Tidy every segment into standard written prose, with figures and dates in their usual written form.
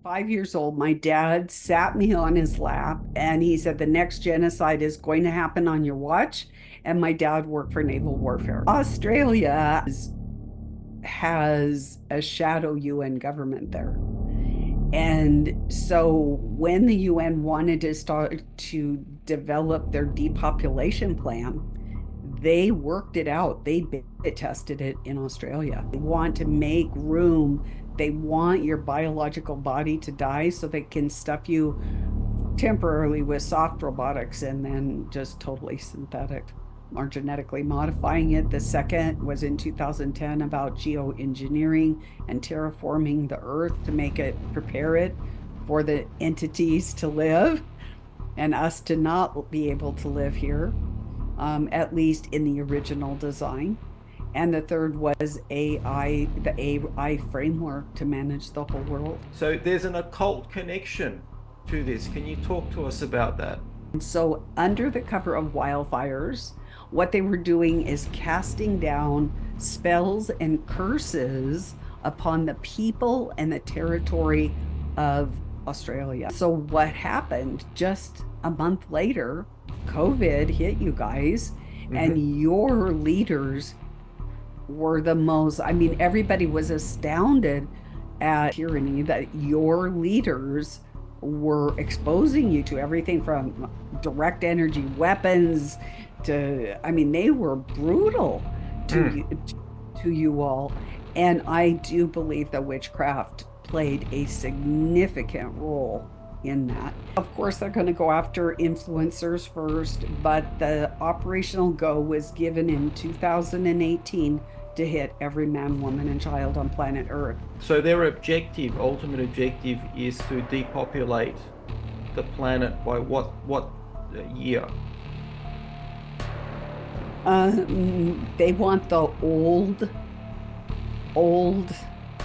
5 years old, my dad sat me on his lap and he said, the next genocide is going to happen on your watch. And my dad worked for naval warfare. Australia has a shadow UN government there. And so when the UN wanted to start to develop their depopulation plan, they worked it out. They beta tested it in Australia. They want to make room. They want your biological body to die so they can stuff you temporarily with soft robotics and then just totally synthetic or genetically modifying it. The second was in 2010 about geoengineering and terraforming the earth to make it, prepare it for the entities to live and us to not be able to live here, at least in the original design. And the third was AI, the AI framework to manage the whole world. So there's an occult connection to this. Can you talk to us about that? And so, under the cover of wildfires, what they were doing is casting down spells and curses upon the people and the territory of Australia. So, what happened just a month later, COVID hit you guys, and your leaders were the most, I mean, everybody was astounded at tyranny that your leaders were exposing you to, everything from direct energy weapons to, I mean, they were brutal to you all. And I do believe that witchcraft played a significant role in that. Of course, they're going to go after influencers first, but the operational go was given in 2018 to hit every man, woman, and child on planet Earth. So their objective, ultimate objective, is to depopulate the planet by what year? They want the old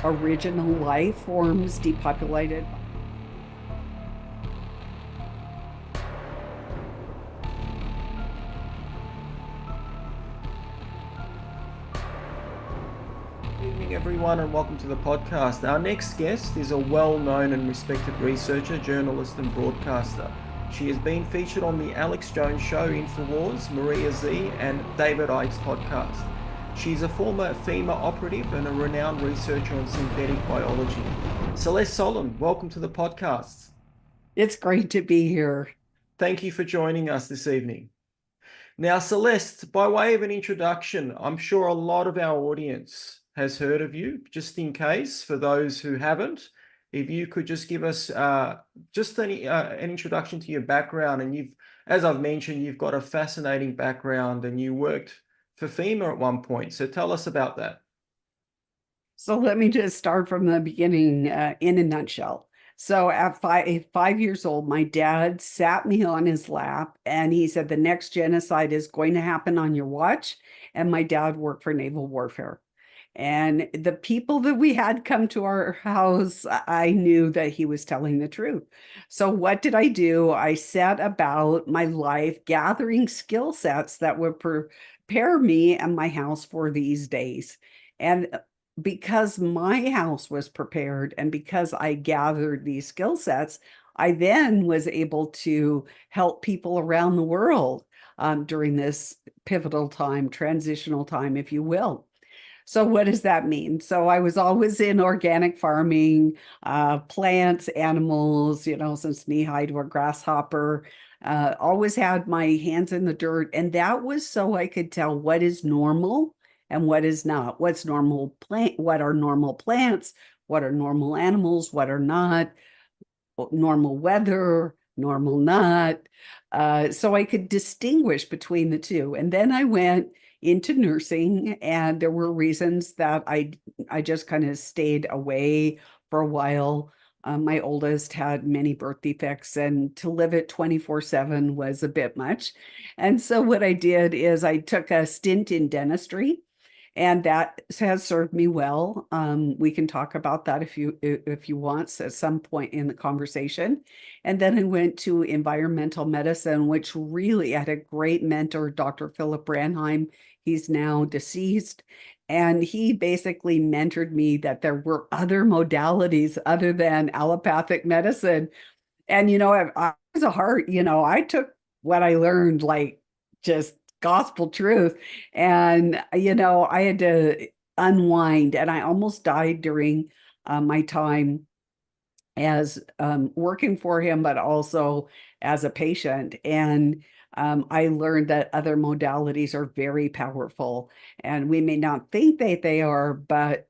original life forms depopulated. Good evening, everyone, and welcome to the podcast. Our next guest is a well-known and respected researcher, journalist, and broadcaster. She has been featured on the Alex Jones Show, InfoWars, Maria Zee, and David Icke's podcast. She's a former FEMA operative and a renowned researcher on synthetic biology. Celeste Solum, welcome to the podcast. It's great to be here. Thank you for joining us this evening. Now, Celeste, by way of an introduction, I'm sure a lot of our audience has heard of you. Just in case, for those who haven't, if you could just give us just an introduction to your background. And as I've mentioned, you've got a fascinating background and you worked for FEMA at one point. So tell us about that. So let me just start from the beginning in a nutshell. So at 5 years old, my dad sat me on his lap and he said, the next genocide is going to happen on your watch. And my dad worked for naval warfare. And the people that we had come to our house, I knew that he was telling the truth. So what did I do? I set about my life gathering skill sets that would prepare me and my house for these days. And because my house was prepared and because I gathered these skill sets, I then was able to help people around the world during this pivotal time, transitional time, if you will. So what does that mean? So I was always in organic farming, plants, animals, since knee-high to a grasshopper, always had my hands in the dirt. And that was so I could tell what is normal and what is not. What's normal what are normal plants? What are normal animals? What are not? Normal weather, normal not. So I could distinguish between the two. And then I went into nursing, and there were reasons that I just kind of stayed away for a while. My oldest had many birth defects, and to live it 24/7 was a bit much. And so what I did is I took a stint in dentistry, and that has served me well. We can talk about that if you want at some point in the conversation. And then I went to environmental medicine, which really had a great mentor, Dr. Philip Branheim. He's now deceased. And he basically mentored me that there were other modalities other than allopathic medicine. And, I was a heart, I took what I learned like just gospel truth. And, I had to unwind, and I almost died during my time as working for him, but also as a patient. And I learned that other modalities are very powerful, and we may not think that they are, but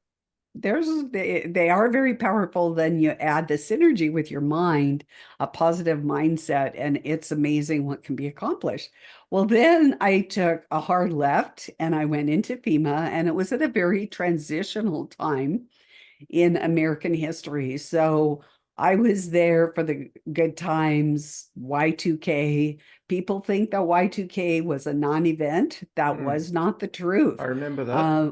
they are very powerful. Then you add the synergy with your mind, a positive mindset, and it's amazing what can be accomplished. Well, then I took a hard left and I went into FEMA, and it was at a very transitional time in American history. So I was there for the good times, Y2K. People think that Y2K was a non-event. That Mm, was not the I truth. remember that. Uh,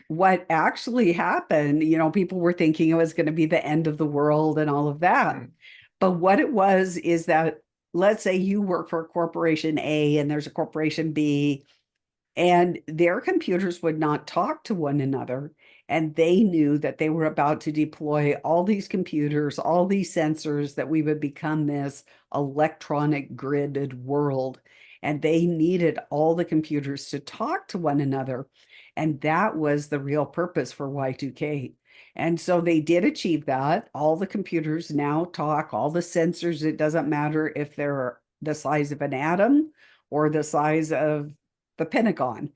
what actually happened, people were thinking it was going to be the end of the world and all of that. Mm, But what it was is that, let's say you work for corporation A and there's a corporation B, and their computers would not talk to one another. And they knew that they were about to deploy all these computers, all these sensors, that we would become this electronic gridded world. And they needed all the computers to talk to one another. And that was the real purpose for Y2K. And so they did achieve that. All the computers now talk, all the sensors, it doesn't matter if they're the size of an atom or the size of the Pentagon.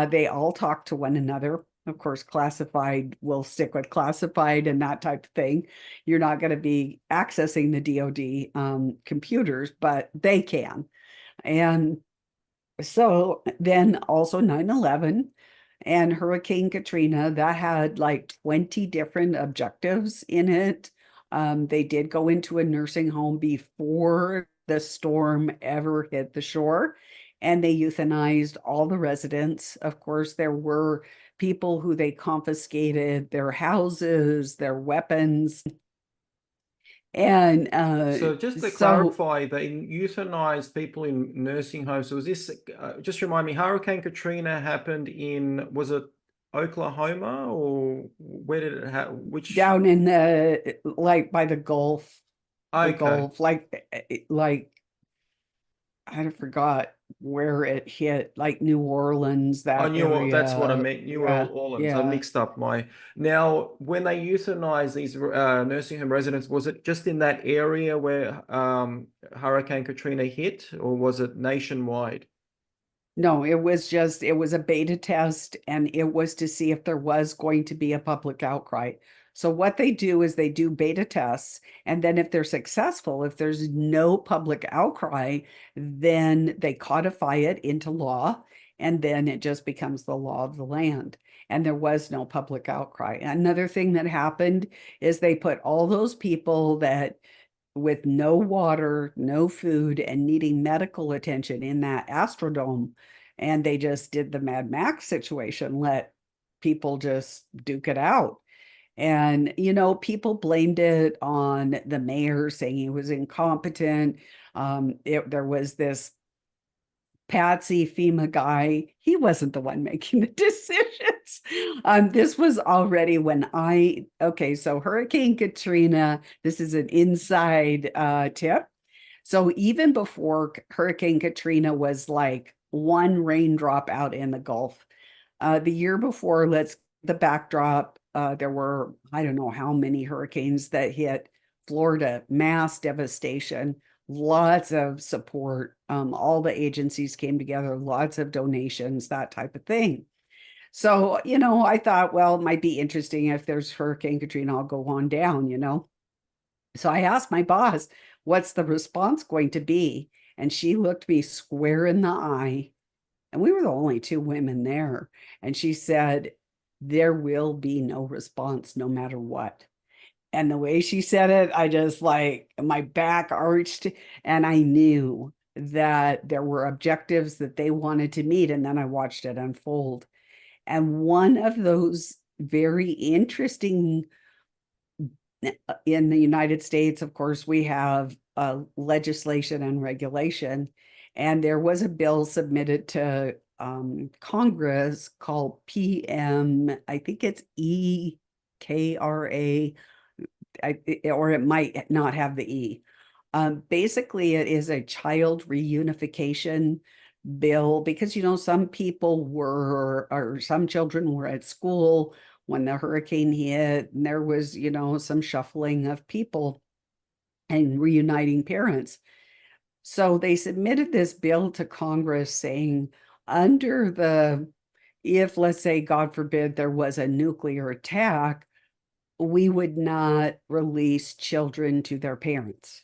They all talk to one another. Of course, classified will stick with classified and that type of thing. You're not going to be accessing the DoD computers, but they can. And so then also 9/11 and Hurricane Katrina, that had like 20 different objectives in it. They did go into a nursing home before the storm ever hit the shore, and they euthanized all the residents. Of course, there were people who they confiscated their houses, their weapons. And so just to so clarify, they euthanized people in nursing homes. So was this, just remind me, Hurricane Katrina happened in, was it Oklahoma, or where did it have, which, down in the, like by the okay. Gulf, like I forgot where it hit, like New Orleans, I that knew that's what I area. meant. New Yeah, Orleans. I yeah. mixed up my. Now, when they euthanized these nursing home residents, was it just in that area where Hurricane Katrina hit, or was it nationwide? No, it was a beta test, and it was to see if there was going to be a public outcry. So what they do is they do beta tests, and then if they're successful, if there's no public outcry, then they codify it into law, and then it just becomes the law of the land. And there was no public outcry. Another thing that happened is they put all those people that with no water, no food, and needing medical attention in that Astrodome. And they just did the Mad Max situation, let people just duke it out. And, people blamed it on the mayor, saying he was incompetent. There was this Patsy FEMA guy. He wasn't the one making the decisions. This was already when okay, so Hurricane Katrina, this is an inside tip. So even before Hurricane Katrina was like one raindrop out in the Gulf, the year before, let's the backdrop, there were, I don't know how many hurricanes that hit Florida, mass devastation, lots of support. All the agencies came together, lots of donations, that type of thing. So, I thought, well, it might be interesting if there's Hurricane Katrina, I'll go on down. So I asked my boss, what's the response going to be? And she looked me square in the eye, and we were the only two women there. And she said, there will be no response no matter what. And the way she said it, I just like my back arched, and I knew that there were objectives that they wanted to meet. And then I watched it unfold. And one of those very interesting in the United States, of course, we have legislation and regulation. And there was a bill submitted to Congress called PM, I think it's EKRA, or it might not have the E. Basically, it is a child reunification bill because, some people were, or some children were at school when the hurricane hit, and there was, some shuffling of people and reuniting parents. So they submitted this bill to Congress saying, under if, let's say, God forbid, there was a nuclear attack, we would not release children to their parents.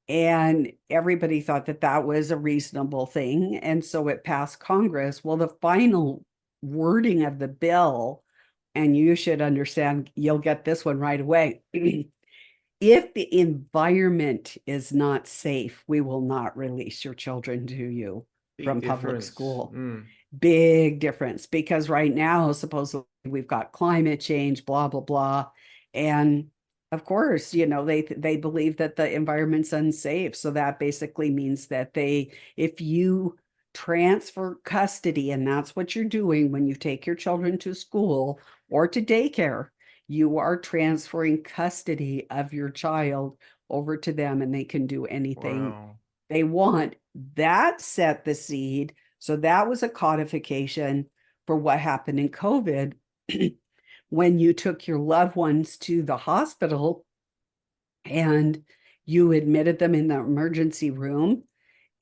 And everybody thought that that was a reasonable thing. And so it passed Congress. Well, the final wording of the bill, and you should understand, you'll get this one right away. If the environment is not safe, we will not release your children to you Big from public difference. school. Big difference, because right now, supposedly, we've got climate change, blah, blah, blah. And of course, they believe that the environment's unsafe. So that basically means that if you transfer custody, and that's what you're doing when you take your children to school or to daycare, you are transferring custody of your child over to them, and they can do anything Wow. they want. That set the seed. So that was a codification for what happened in COVID. When you took your loved ones to the hospital and you admitted them in the emergency room,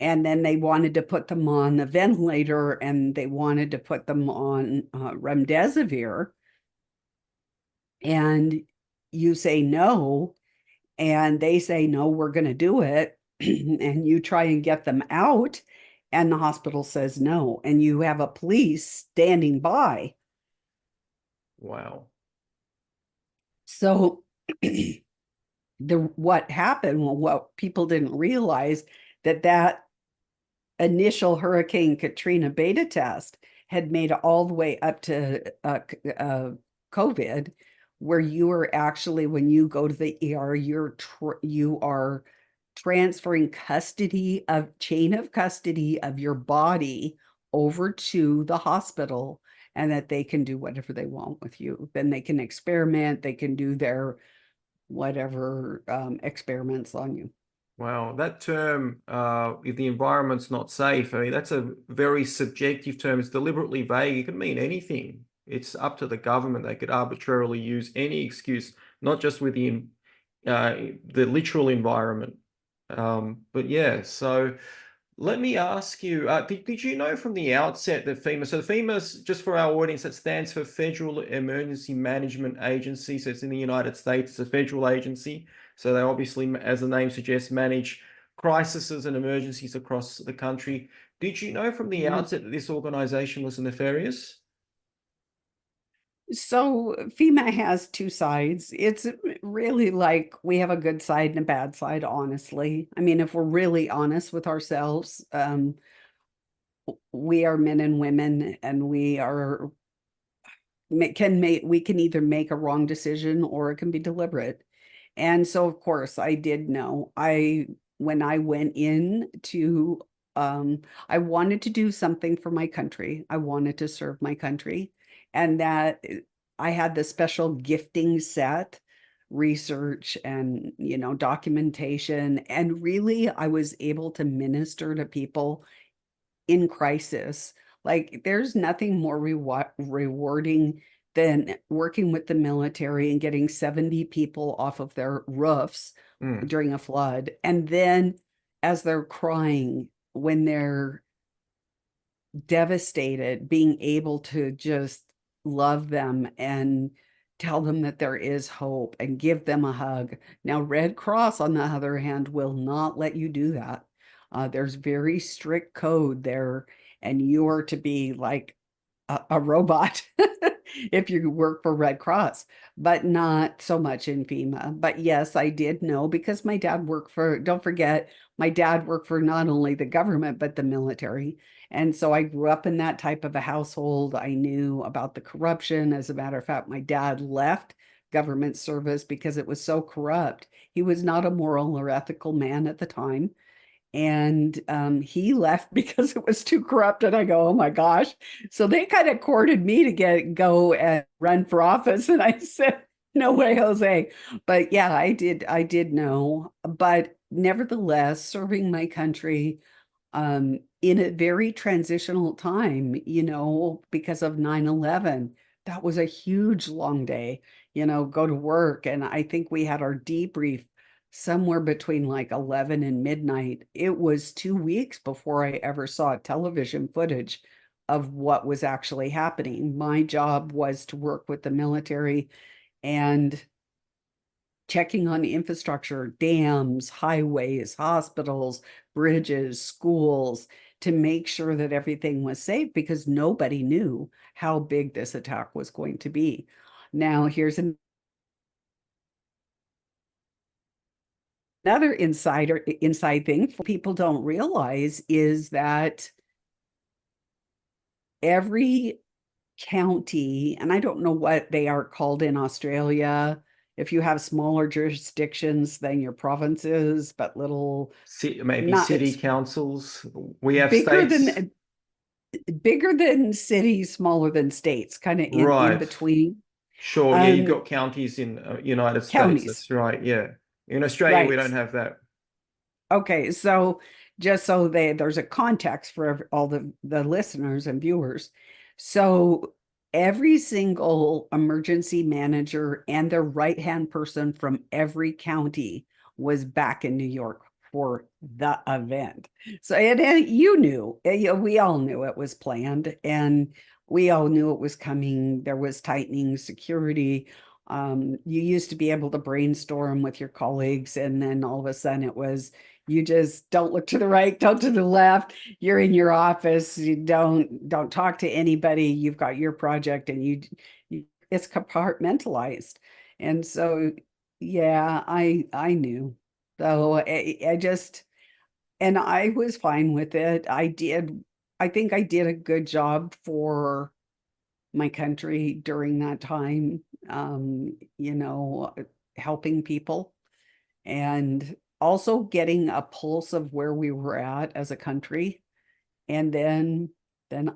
and then they wanted to put them on the ventilator and they wanted to put them on remdesivir, and you say no, and they say, no, we're going to do it. And you try and get them out, and the hospital says no. And you have a police standing by. Wow. So what happened, well, what people didn't realize, that initial Hurricane Katrina beta test had made it all the way up to COVID, where you are actually, when you go to the ER, you are transferring chain of custody of your body over to the hospital, and that they can do whatever they want with you. Then they can experiment, they can do their whatever experiments on you. Wow, that term, if the environment's not safe, I mean, that's a very subjective term. It's deliberately vague. It could mean anything. It's up to the government. They could arbitrarily use any excuse, not just within the literal environment. But yeah, so let me ask you, did you know from the outset that FEMA, so FEMA's, just for our audience, that stands for Federal Emergency Management Agency. So it's in the United States, it's a federal agency. So they obviously, as the name suggests, manage crises and emergencies across the country. Did you know from the outset that this organization was nefarious? So FEMA has two sides. It's really like we have a good side and a bad side, honestly. I mean, if we're really honest with ourselves, we are men and women, and we can either make a wrong decision or it can be deliberate. And so, of course, I did know. When I went in to, I wanted to do something for my country. I wanted to serve my country, and that I had the special gifting set, research and, documentation. And really, I was able to minister to people in crisis. Like, there's nothing more rewarding than working with the military and getting 70 people off of their roofs during a flood. And then, as they're crying, when they're devastated, being able to just love them and tell them that there is hope and give them a hug. Now, Red Cross, on the other hand, will not let you do that. There's very strict code there, and you are to be like a robot if you work for Red Cross, but not so much in FEMA. But yes, I did know, because my dad worked for, don't forget, my dad worked for not only the government, but the military. And so I grew up in that type of a household. I knew about the corruption. As a matter of fact, my dad left government service because it was so corrupt. He was not a moral or ethical man at the time. And he left because it was too corrupt. And I go, oh my gosh. So they kind of courted me to go and run for office. And I said, no way, Jose. But yeah, I did know. But nevertheless, serving my country in a very transitional time, because of 9/11. That was a huge long day, go to work. And I think we had our debrief somewhere between like 11 and midnight. It was 2 weeks before I ever saw television footage of what was actually happening. My job was to work with the military and checking on infrastructure, dams, highways, hospitals, bridges, schools, to make sure that everything was safe because nobody knew how big this attack was going to be. Now, here's another inside thing people don't realize is that every county, and I don't know what they are called in Australia, if you have smaller jurisdictions than your provinces, but Maybe not, city it's councils. We have bigger states. than bigger than cities, smaller than states, kind of in Right. between. Sure. Yeah, you've Um, got counties in United States. Counties, That's right. Yeah. In Australia, we right? don't have that. Okay, so just so there's a context for all the listeners and viewers. So every single emergency manager and their right-hand person from every county was back in New York for the event. So you knew, we all knew it was planned, and we all knew it was coming. There was tightening security. You used to be able to brainstorm with your colleagues, and then all of a sudden it was you just don't look to the right, don't to the left. You're in your office. You don't talk to anybody. You've got your project, and it's compartmentalized. And so, yeah, I knew. So I just, and I was fine with it. I think I did a good job for my country during that time. Helping people and also getting a pulse of where we were at as a country. And then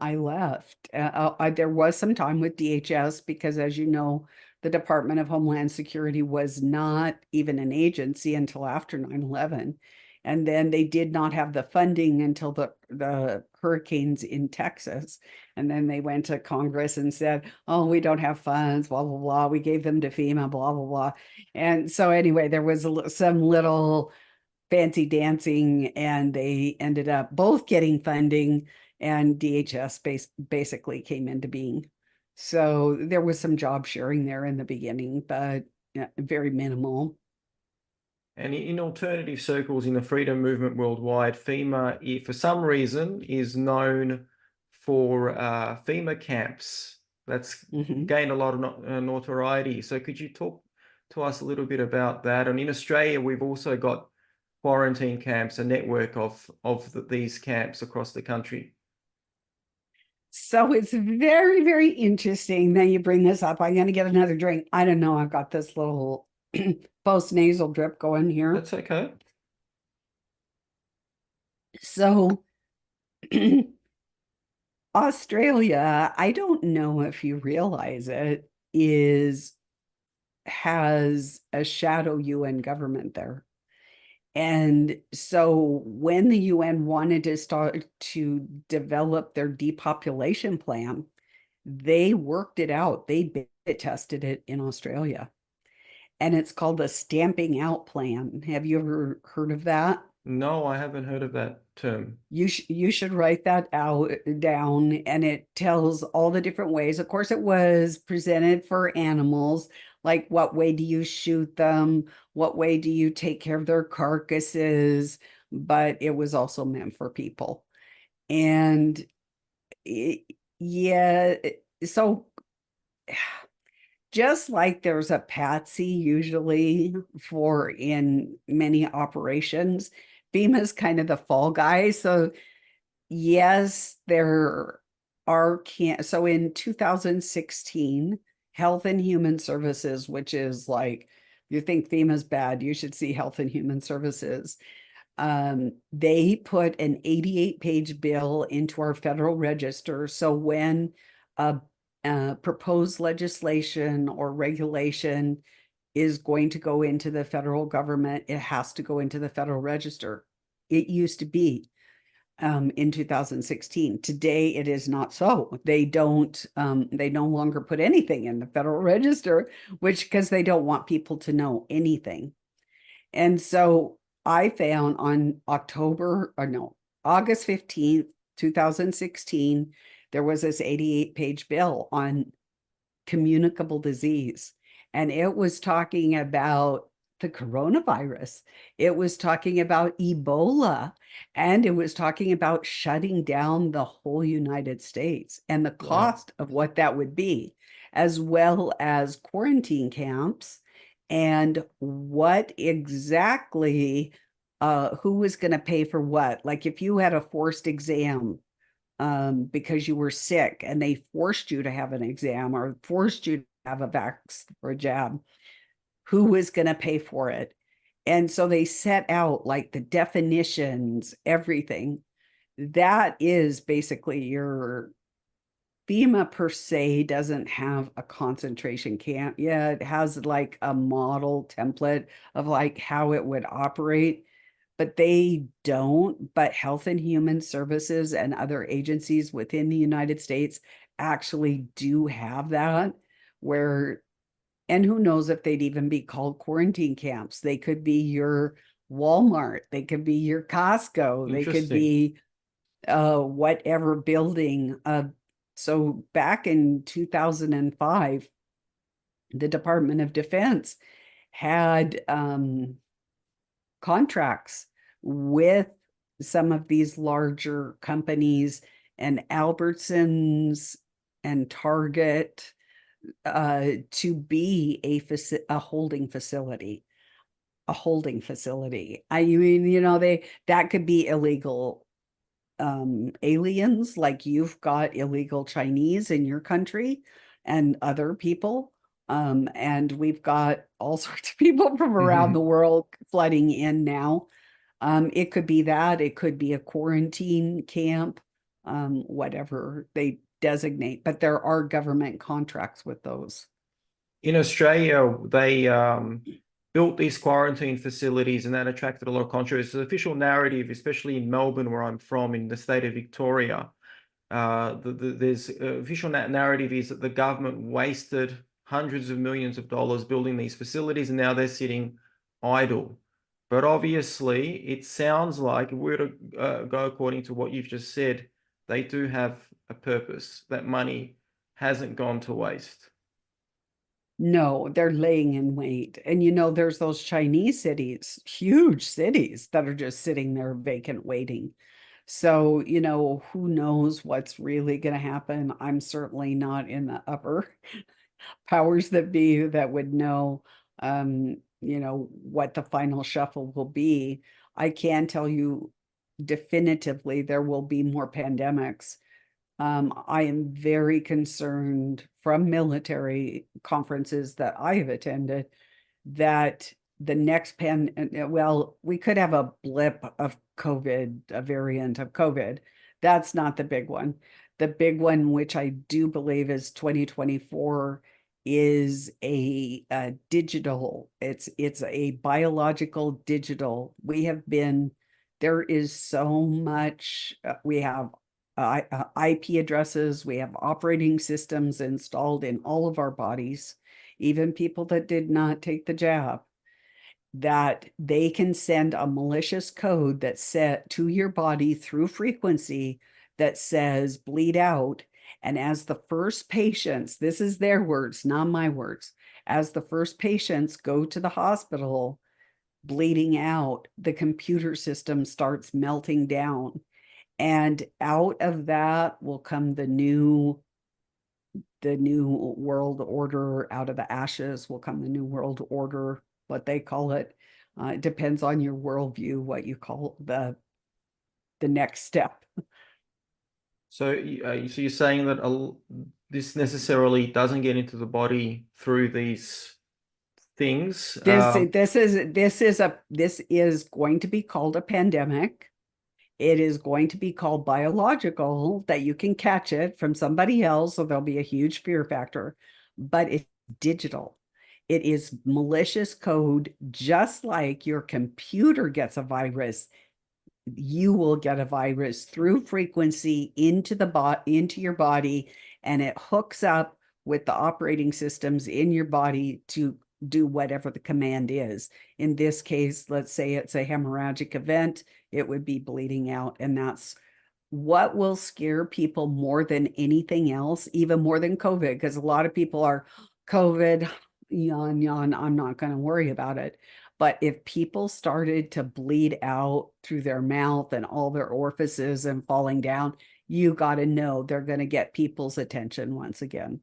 I left. There was some time with DHS because, as you know, the Department of Homeland Security was not even an agency until after 9/11. And then they did not have the funding until the hurricanes in Texas. And then they went to Congress and said, oh, we don't have funds, blah, blah, blah. We gave them to FEMA, blah, blah, blah. And so, anyway, there was some little fancy dancing, and they ended up both getting funding, and DHS basically came into being. So there was some job sharing there in the beginning, but yeah, very minimal. And in alternative circles in the freedom movement worldwide, FEMA, for some reason, is known for FEMA camps. That's Mhm. gained a lot of notoriety. So could you talk to us a little bit about that? And in Australia, we've also got quarantine camps, a network of these camps across the country. So it's very, very interesting that you bring this up. I'm going to get another drink. I don't know. I've got this little post nasal drip going here. That's okay. So Australia, I don't know if you realize it, has a shadow UN government there. And so when the UN wanted to start to develop their depopulation plan, they worked it out. They beta tested it in Australia. And it's called the Stamping Out Plan. Have you ever heard of that? No, I haven't heard of that term. You should write that out down, and it tells all the different ways. Of course, it was presented for animals, like what way do you shoot them? What way do you take care of their carcasses? But it was also meant for people. And it, yeah, so just like there's a patsy usually for in many operations, FEMA's kind of the fall guy. So yes, there are can so in 2016, Health and Human Services, which is like you think FEMA's bad, you should see Health and Human Services. They put an 88-page bill into our Federal Register. So when a proposed legislation or regulation is going to go into the federal government, it has to go into the Federal Register. It used to be in 2016. Today, it is not so. They no longer put anything in the Federal Register, which because they don't want people to know anything. And so I found on August 15th, 2016, there was this 88-page bill on communicable disease. And it was talking about the coronavirus. It was talking about Ebola. And it was talking about shutting down the whole United States and the Wow. cost of what that would be, as well as quarantine camps and what exactly who was going to pay for what. Like if you had a forced exam because you were sick and they forced you to have an exam or forced you to have a vaccine or a jab, who was going to pay for it? And so they set out like the definitions, everything. That is basically your FEMA per se doesn't have a concentration camp. Yeah, it has like a model template of like how it would operate, but they don't. But Health and Human Services and other agencies within the United States actually do have that, where, and who knows if they'd even be called quarantine camps. They could be your Walmart, they could be your Costco, they could Interesting. be whatever building. So back in 2005, the Department of Defense had contracts with some of these larger companies and Albertsons and Target to be a holding facility. A holding facility. I mean, that could be illegal aliens, like you've got illegal Chinese in your country and other people. And we've got all sorts of people from around the world flooding in now. It could be that, it could be a quarantine camp, whatever they designate, but there are government contracts with those. In Australia, they built these quarantine facilities, and that attracted a lot of controversy. The official narrative, especially in Melbourne, where I'm from, in the state of Victoria, there's official narrative is that the government wasted hundreds of millions of dollars building these facilities, and now they're sitting idle. But obviously, it sounds like, if we were to go according to what you've just said, they do have a purpose. That money hasn't gone to waste. No, they're laying in wait. And there's those Chinese cities, huge cities that are just sitting there vacant waiting. So, who knows what's really going to happen? I'm certainly not in the upper powers that be that would know, what the final shuffle will be. I can tell you definitively there will be more pandemics. I am very concerned from military conferences that I have attended that the next well, we could have a blip of COVID, a variant of COVID. That's not the big one. The big one, which I do believe is 2024, is a digital. It's a biological digital. There is so much. We have IP addresses. We have operating systems installed in all of our bodies, even people that did not take the jab, that they can send a malicious code that's set to your body through frequency that says bleed out. And as the first patients, this is their words, not my words, as the first patients go to the hospital bleeding out, the computer system starts melting down. And out of that will come the new world order. Out of the ashes will come the new world order, what they call it. It depends on your worldview, what you call the next step. So, so you're saying that this necessarily doesn't get into the body through these things. This is going to be called a pandemic. It is going to be called biological, that you can catch it from somebody else, so there'll be a huge fear factor, but it's digital. It is malicious code, just like your computer gets a virus. You will get a virus through frequency into your body, and it hooks up with the operating systems in your body to do whatever the command is. In this case, let's say it's a hemorrhagic event, it would be bleeding out. And that's what will scare people more than anything else, even more than COVID, because a lot of people are COVID, yawn, yawn, I'm not going to worry about it. But if people started to bleed out through their mouth and all their orifices and falling down, you got to know they're going to get people's attention once again.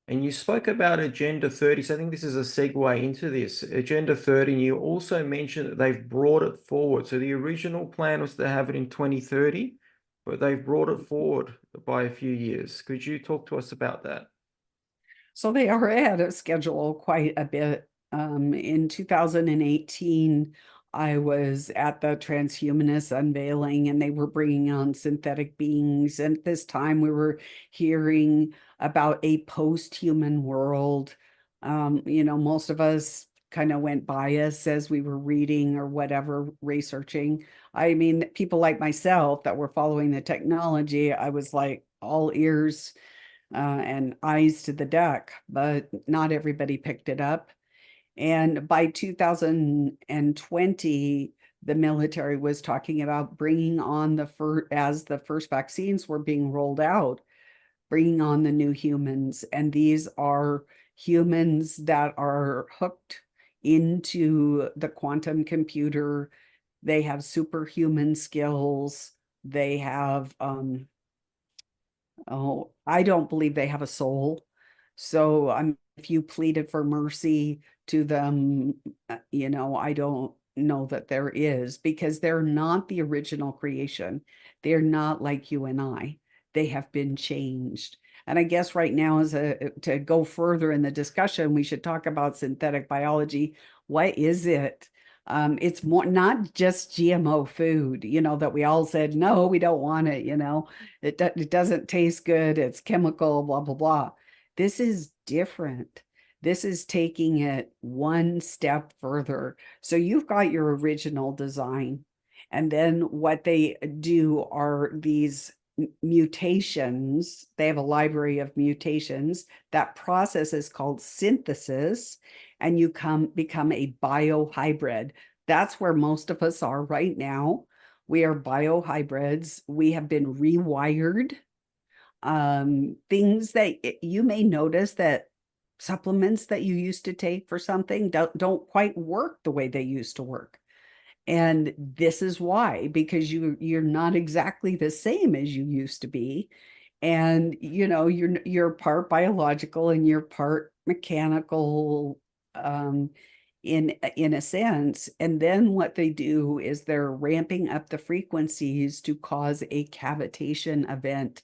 And you spoke about Agenda 30. So I think this is a segue into this. Agenda 30, and you also mentioned that they've brought it forward. So the original plan was to have it in 2030, but they've brought it forward by a few years. Could you talk to us about that? So they are ahead of schedule quite a bit. In 2018, I was at the transhumanist unveiling, and they were bringing on synthetic beings. And at this time, we were hearing about a post-human world. Most of us kind of went bias as we were reading or whatever, researching. I mean, people like myself that were following the technology, I was like all ears and eyes to the deck, but not everybody picked it up. And by 2020, the military was talking about bringing on as the first vaccines were being rolled out, bringing on the new humans. And these are humans that are hooked into the quantum computer. They have superhuman skills. They have Oh, I don't believe they have a soul. So if you pleaded for mercy to them, I don't know that there is, because they're not the original creation. They're not like you and I. They have been changed. And I guess right now, to go further in the discussion, we should talk about synthetic biology. What is it? It's more not just GMO food, that we all said, no, we don't want it, it doesn't taste good, it's chemical, blah, blah, blah. This is different. This is taking it one step further. So you've got your original design, and then what they do are these mutations. They have a library of mutations. That process is called synthesis, and you become a biohybrid. That's where most of us are right now. We are biohybrids. We have been rewired. Things that you may notice, that supplements that you used to take for something don't quite work the way they used to work. And this is why, because you're not exactly the same as you used to be. And you're part biological and you're part mechanical, in a sense. And then what they do is they're ramping up the frequencies to cause a cavitation event.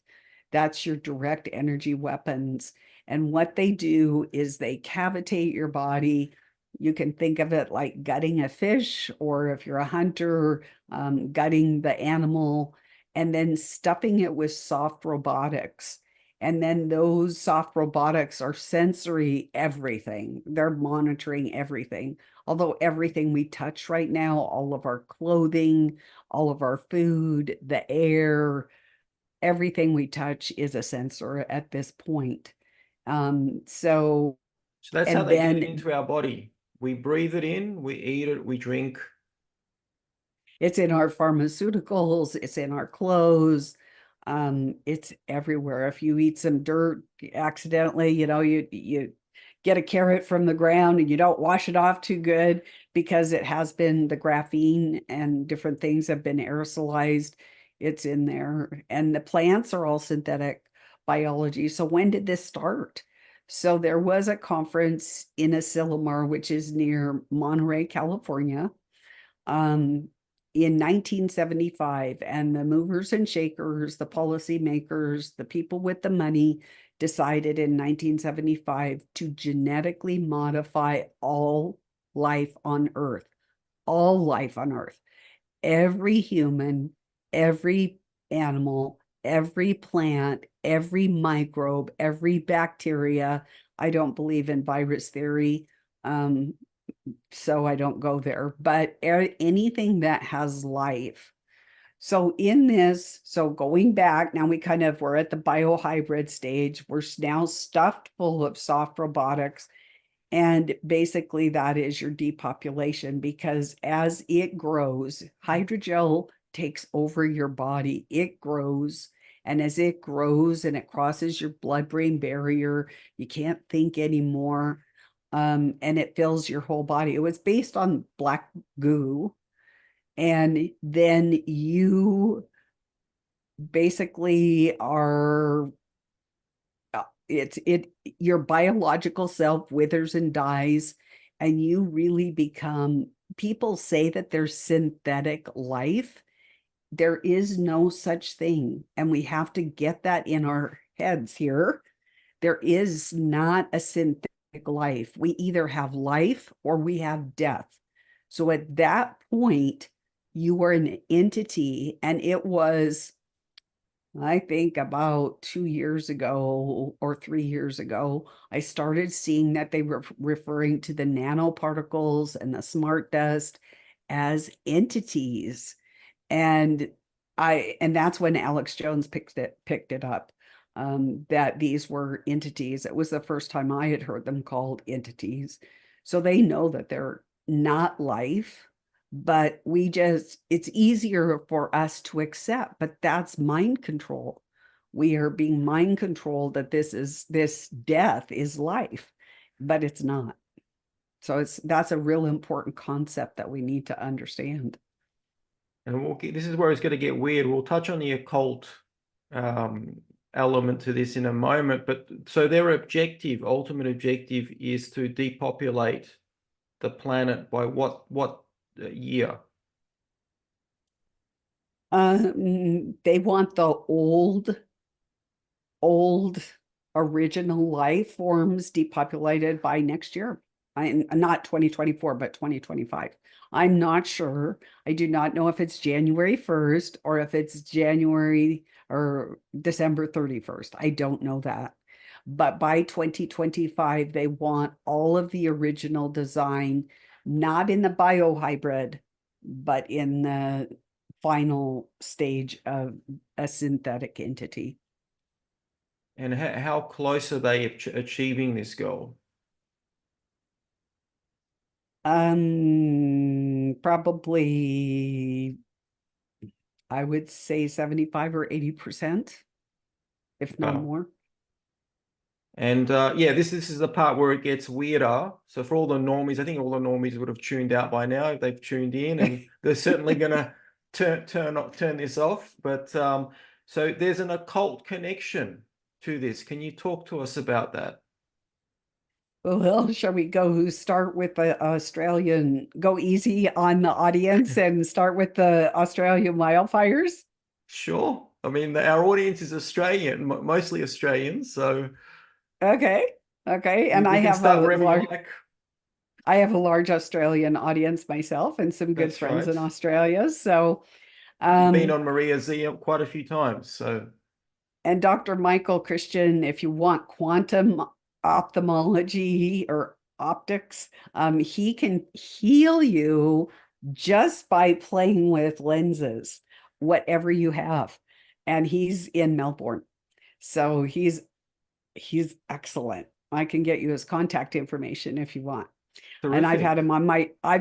That's your direct energy weapons. And what they do is they cavitate your body. You can think of it like gutting a fish, or if you're a hunter, gutting the animal, and then stuffing it with soft robotics. And then those soft robotics are sensory everything. They're monitoring everything. Although everything we touch right now, all of our clothing, all of our food, the air, everything we touch is a sensor at this point. So, So that's how and they get it then into our body. We breathe it in, we eat it, we drink. it's in our pharmaceuticals, it's in our clothes, it's everywhere. If you eat some dirt accidentally, you get a carrot from the ground and you don't wash it off too good, because it has been, the graphene and different things have been aerosolized. It's in there. And the plants are all synthetic biology. So when did this start? So there was a conference in Asilomar, which is near Monterey, California, um, in 1975, and the movers and shakers, the policymakers, the people with the money decided in 1975 to genetically modify all life on Earth, all life on Earth, every human, every animal, every plant, every microbe, every bacteria. I don't believe in virus theory, so I don't go there, but anything that has life. So in this, so going back, now we're at the biohybrid stage. We're now stuffed full of soft robotics. And basically that is your depopulation, because as it grows, hydrogel takes over your body. It grows. And as it grows and it crosses your blood-brain barrier, you can't think anymore. And it fills your whole body. It was based on black goo. And then you basically are your biological self withers and dies, and you really become, people say that there's synthetic life. There is no such thing, and we have to get that in our heads here. There is not a synthetic life. We either have life or we have death. So at that point, you were an entity, and it was, I think about 2 years ago or 3 years ago, I started seeing that they were referring to the nanoparticles and the smart dust as entities. And that's when Alex Jones picked it up, that these were entities. It was the first time I had heard them called entities. So they know that they're not life, but it's easier for us to accept, but that's mind control. We are being mind controlled that this death is life, but it's not. So that's a real important concept that we need to understand. And this is where it's going to get weird. We'll touch on the occult element to this in a moment. But so their ultimate objective, is to depopulate the planet by what year? They want the old original life forms depopulated by next year. Not 2024, but 2025. I'm not sure. I do not know if it's January 1st or if it's January or December 31st. I don't know that. But by 2025, they want all of the original design, not in the biohybrid, but in the final stage of a synthetic entity. And how close are they achieving this goal? Probably, I would say 75 or 80%, if not Wow. more. And yeah, this is the part where it gets weirder. So for all the normies, I think all the normies would have tuned out by now if they've tuned in, and they're certainly gonna turn this off. But so there's an occult connection to this. Can you talk to us about that? Well, shall we start with the Australian, go easy on the audience and start with the Australian wildfires? Sure. I mean, our audience is Australian, mostly Australians, so Okay. Okay. And we can start wherever you like. I have a large Australian audience myself and some good That's friends right. in Australia. So, You've been um, on Maria Zee quite a few times, so and Dr. Michael Christian, if you want quantum ophthalmology or optics, he can heal you just by playing with lenses, whatever you have. And he's in Melbourne. So he's excellent. I can get you his contact information if you want. And terrific. I've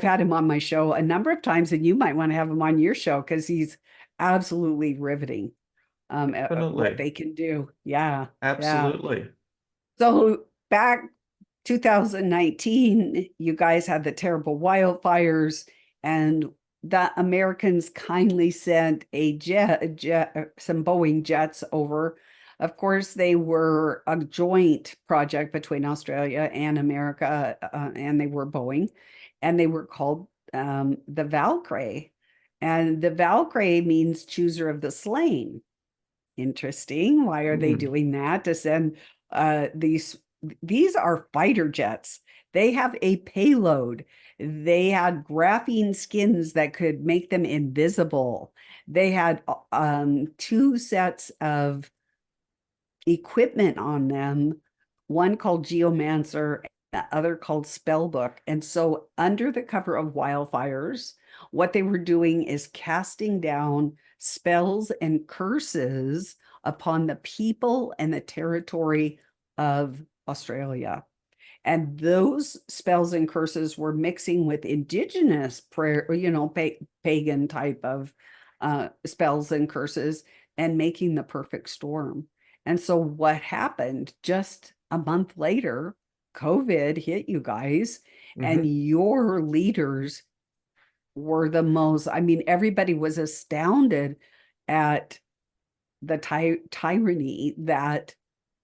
had him on my show a number of times, and you might want to have him on your show because he's absolutely riveting, at what Definitely. they can do. Yeah, yeah. Absolutely. So back 2019, you guys had the terrible wildfires, and the Americans kindly sent some Boeing jets over. Of course, they were a joint project between Australia and America, and they were Boeing, and they were called the Valkyrie. And the Valkyrie means chooser of the slain. Interesting. Why are they Hmm. doing that? To send These are fighter jets. They have a payload. They had graphene skins that could make them invisible. They had two sets of equipment on them, one called Geomancer, the other called Spellbook. And so, under the cover of wildfires, what they were doing is casting down spells and curses upon the people and the territory of Australia. And those spells and curses were mixing with indigenous prayer, pagan type of spells and curses and making the perfect storm. And so, what happened just a month later, COVID hit you guys, and your leaders were the most, I mean, everybody was astounded at the tyranny that,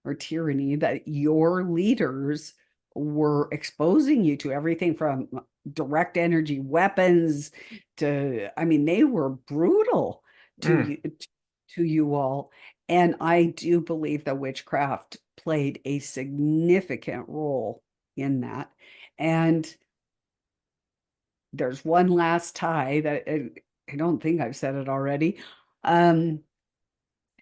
or tyranny that your leaders were exposing you to, everything from direct energy weapons to, I mean, they were brutal to you all. And I do believe that witchcraft played a significant role in that. And there's one last tie that I don't think I've said it already. So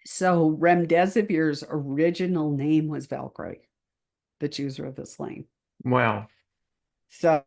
Remdesivir's original name was Valkyrie, the chooser of the slain. Wow. So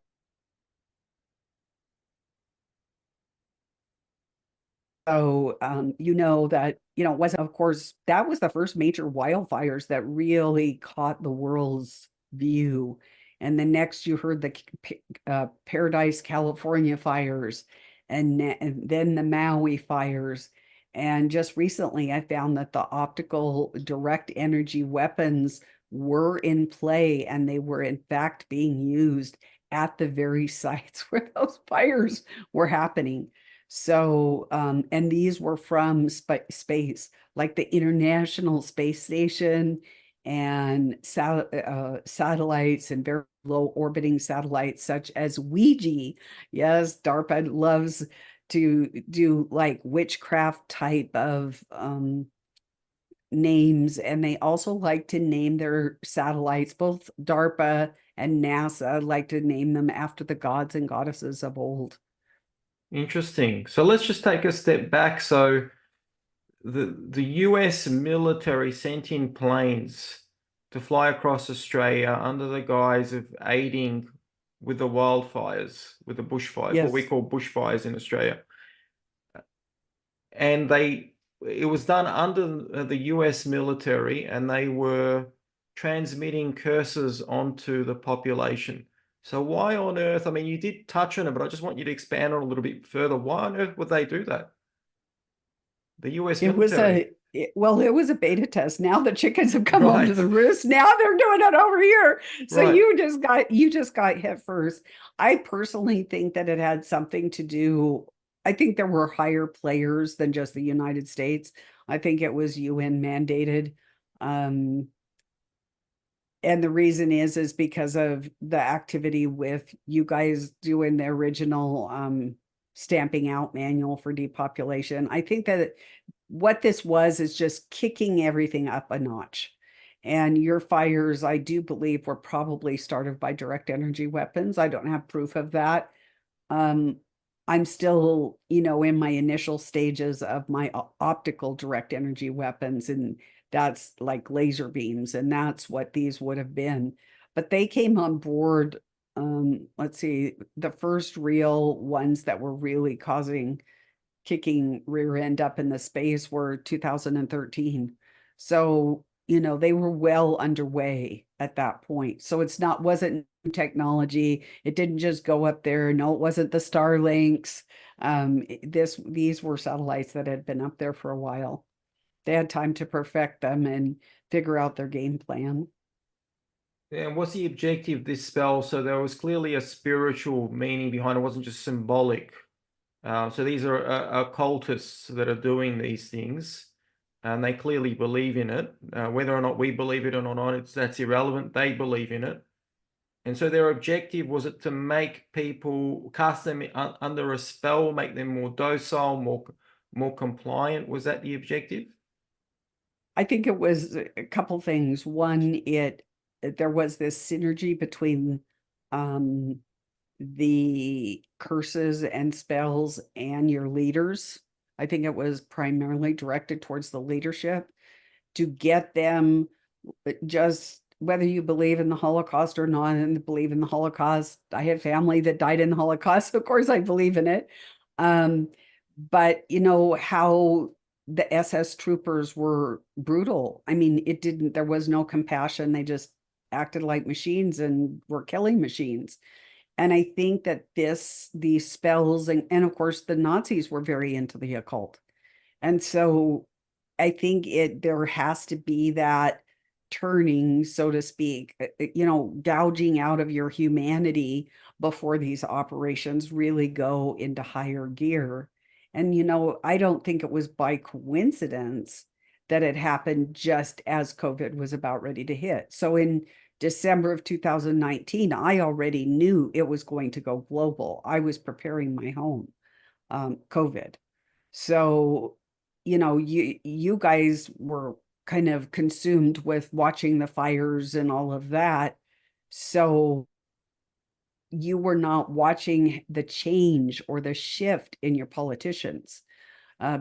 that, it wasn't, of course, that was the first major wildfires that really caught the world's view. And the next you heard the Paradise, California fires, and then the Maui fires. And just recently, I found that the optical direct energy weapons were in play, and they were in fact being used at the very sites where those fires were happening. So, and these were from space, like the International Space Station and satellites and very low orbiting satellites such as Ouija. Yes, DARPA loves to do like witchcraft type of names, and they also like to name their satellites, both DARPA and NASA like to name them after the gods and goddesses of old. Interesting. So let's just take a step back. So the US military sent in planes to fly across Australia under the guise of aiding with the wildfires, with the bushfires, what we Yes. call bushfires in Australia. And it was done under the US military, and they were transmitting curses onto the population. So why on earth, I mean, you did touch on it, but I just want you to expand on it a little bit further. Why on earth would they do that? The US It was military. it was a beta test. Now the chickens have come home to Right, the roost. Now they're doing it over here. So right. you just got hit first. I personally think that it had something to do. I think there were higher players than just the United States. I think it was UN mandated. Um, and the reason is because of the activity with you guys doing the original stamping out manual for depopulation. I think that what this was is just kicking everything up a notch. And your fires, I do believe, were probably started by direct energy weapons. I don't have proof of that. Um, I'm still, in my initial stages of my optical direct energy weapons, and that's like laser beams, and that's what these would have been. But they came on board, let's see, the first real ones that were really kicking rear end up in the space were 2013. So, they were well underway at that point. So wasn't new technology. It didn't just go up there. No, it wasn't the Starlinks. These were satellites that had been up there for a while. They had time to perfect them and figure out their game plan. And what's the objective of this spell? So there was clearly a spiritual meaning behind it. It wasn't just symbolic. So these are occultists that are doing these things, and they clearly believe in it. Whether or not we believe it or not, that's irrelevant. They believe in it. And so their objective was it to make people, cast them under a spell, make them more docile, more compliant. Was that the objective? I think it was a couple things. One, there was this synergy between um, the curses and spells and your leaders. I think it was primarily directed towards the leadership to get them, just whether you believe in the Holocaust or not, and believe in the Holocaust. I have family that died in the Holocaust, so of course I believe in it. Um, but you know how the SS troopers were brutal. I mean, there was no compassion. They just acted like machines and were killing machines. And I think that these spells, and of course the Nazis were very into the occult. And so I think there has to be that turning, so to speak, gouging out of your humanity before these operations really go into higher gear. And, I don't think it was by coincidence that it happened just as COVID was about ready to hit. So in December of 2019, I already knew it was going to go global. I was preparing my home, COVID. So, you guys were kind of consumed with watching the fires and all of that. So you were not watching the change or the shift in your politicians,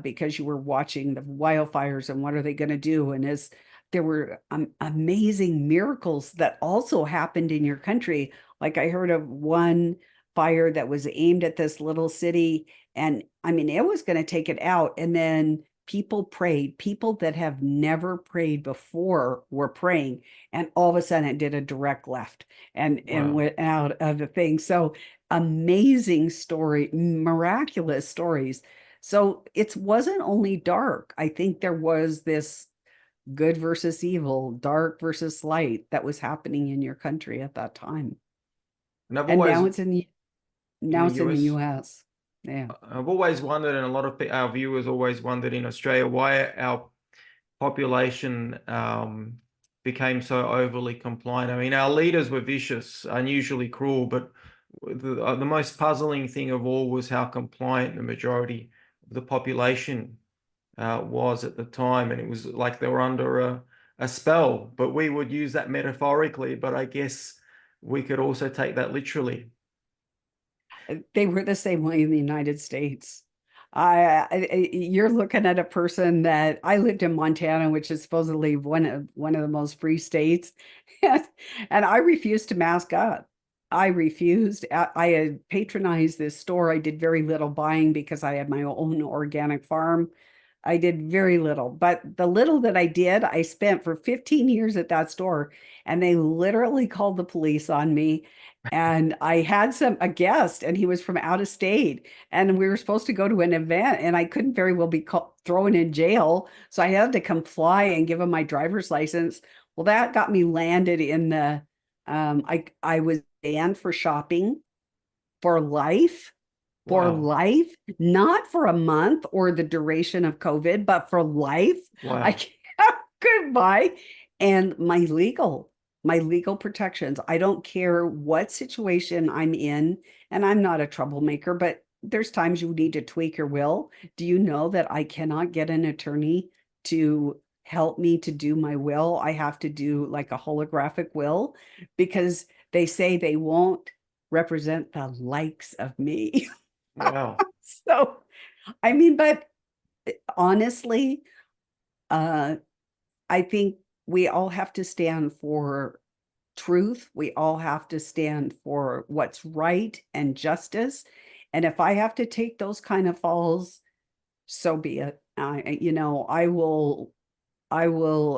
because you were watching the wildfires and what are they going to do? And as there were amazing miracles that also happened in your country. Like I heard of one fire that was aimed at this little city, and I mean, it was going to take it out. And then people prayed, people that have never prayed before were praying, and all of a sudden it did a direct left and Wow. went out of the thing. So amazing story, miraculous stories. So it wasn't only dark. I think there was this good versus evil, dark versus light that was happening in your country at that time. And I've And always in now the it's in the US. US. Yeah. I've always wondered, and a lot of our viewers always wondered in Australia, why our population became so overly compliant. I mean, our leaders were vicious, unusually cruel, but the most puzzling thing of all was how compliant the majority of the population was at the time. And it was like they were under a spell, but we would use that metaphorically, but I guess we could also take that literally. They were the same way in the United States. You're looking at a person that I lived in Montana, which is supposedly one of the most free states, and I refused to mask up. I refused. I had patronized this store. I did very little buying because I had my own organic farm. I did very little, but the little that I did, I spent for 15 years at that store, and they literally called the police on me. And I had a guest, and he was from out of state, and we were supposed to go to an event, and I couldn't very well be thrown in jail, so I had to comply and give him my driver's license. Well, that got me landed in the. I was banned for shopping for life, Wow. not for a month or the duration of COVID, but for life. I Wow. can't goodbye. And my legal protections. I don't care what situation I'm in, and I'm not a troublemaker, but there's times you need to tweak your will. Do you know that I cannot get an attorney to help me to do my will? I have to do like a holographic will because they say they won't represent the likes of me. Wow. So, I mean, but honestly, uh, I think we all have to stand for truth. We all have to stand for what's right and justice. And if I have to take those kind of falls, so be it. I will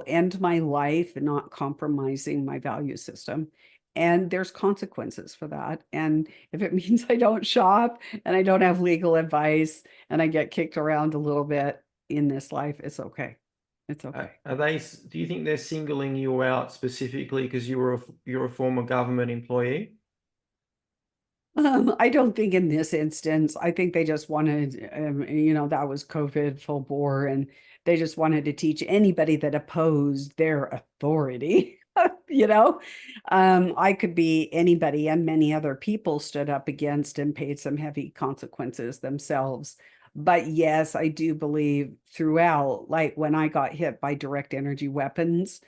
end my life not compromising my value system. And there's consequences for that. And if it means I don't shop and I don't have legal advice and I get kicked around a little bit in this life, it's okay. It's okay. Are they? Do you think they're singling you out specifically because you're a former government employee? I don't think in this instance, I think they just wanted, that was COVID full bore, and they just wanted to teach anybody that opposed their authority. I could be anybody, and many other people stood up against and paid some heavy consequences themselves. But yes, I do believe throughout, like when I got hit by direct energy weapons,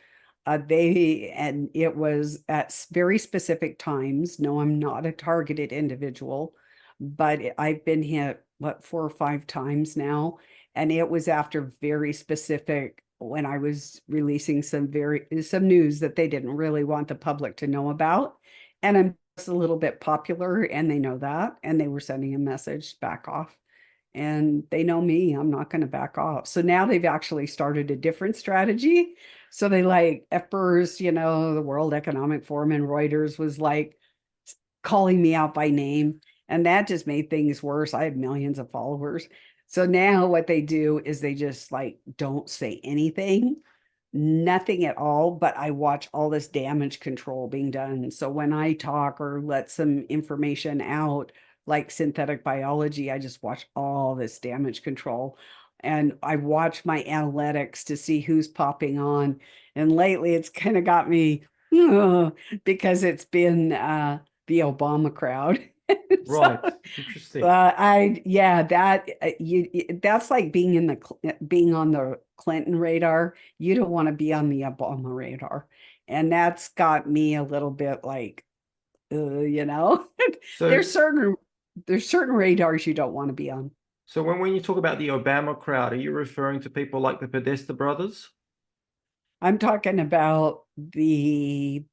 and it was at very specific times. No, I'm not a targeted individual, but I've been hit, what, 4 or 5 times now. And it was after very specific, when I was releasing some news that they didn't really want the public to know about. And I'm just a little bit popular, and they know that. And they were sending a message, back off. And they know me, I'm not going to back off. So now they've actually started a different strategy. So they, like, at first, the World Economic Forum and Reuters was like calling me out by name. And that just made things worse. I have millions of followers. So now what they do is they just like don't say anything, nothing at all, but I watch all this damage control being done. So when I talk or let some information out, like synthetic biology, I just watch all this damage control. And I watch my analytics to see who's popping on. And lately it's kind of got me, because it's been the Obama crowd. So Right. Interesting. yeah, that's like being on the Clinton radar. You don't want to be on the Obama radar. And that's got me a little bit like, you know, So, there's certain there's certain radars you don't want to be on. so when you talk about the Obama crowd, are you referring to people like the Podesta brothers? I'm talking about the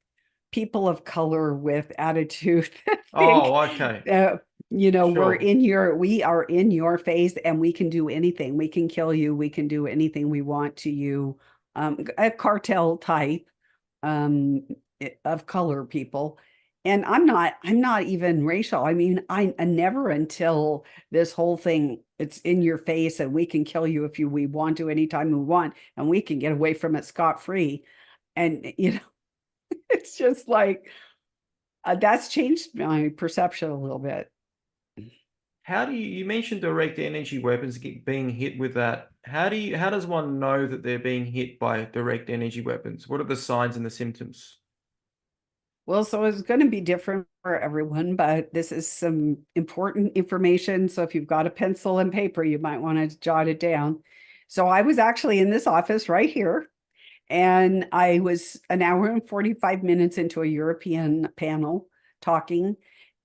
people of color with attitude that think, Oh, okay. uh, Sure. we are in your face and we can do anything. We can kill you. We can do anything we want to you. A cartel type um, of color people. And I'm not even racial. I mean, I never, until this whole thing, it's in your face and we can kill you if we want to anytime we want, and we can get away from it scot-free. And, it's just like, that's changed my perception a little bit. How do you mentioned direct energy weapons being hit with that? How does one know that they're being hit by direct energy weapons? What are the signs and the symptoms? Well, so it's going to be different for everyone, but this is some important information. So if you've got a pencil and paper, you might want to jot it down. So I was actually in this office right here, and I was an hour and 45 minutes into a European panel talking.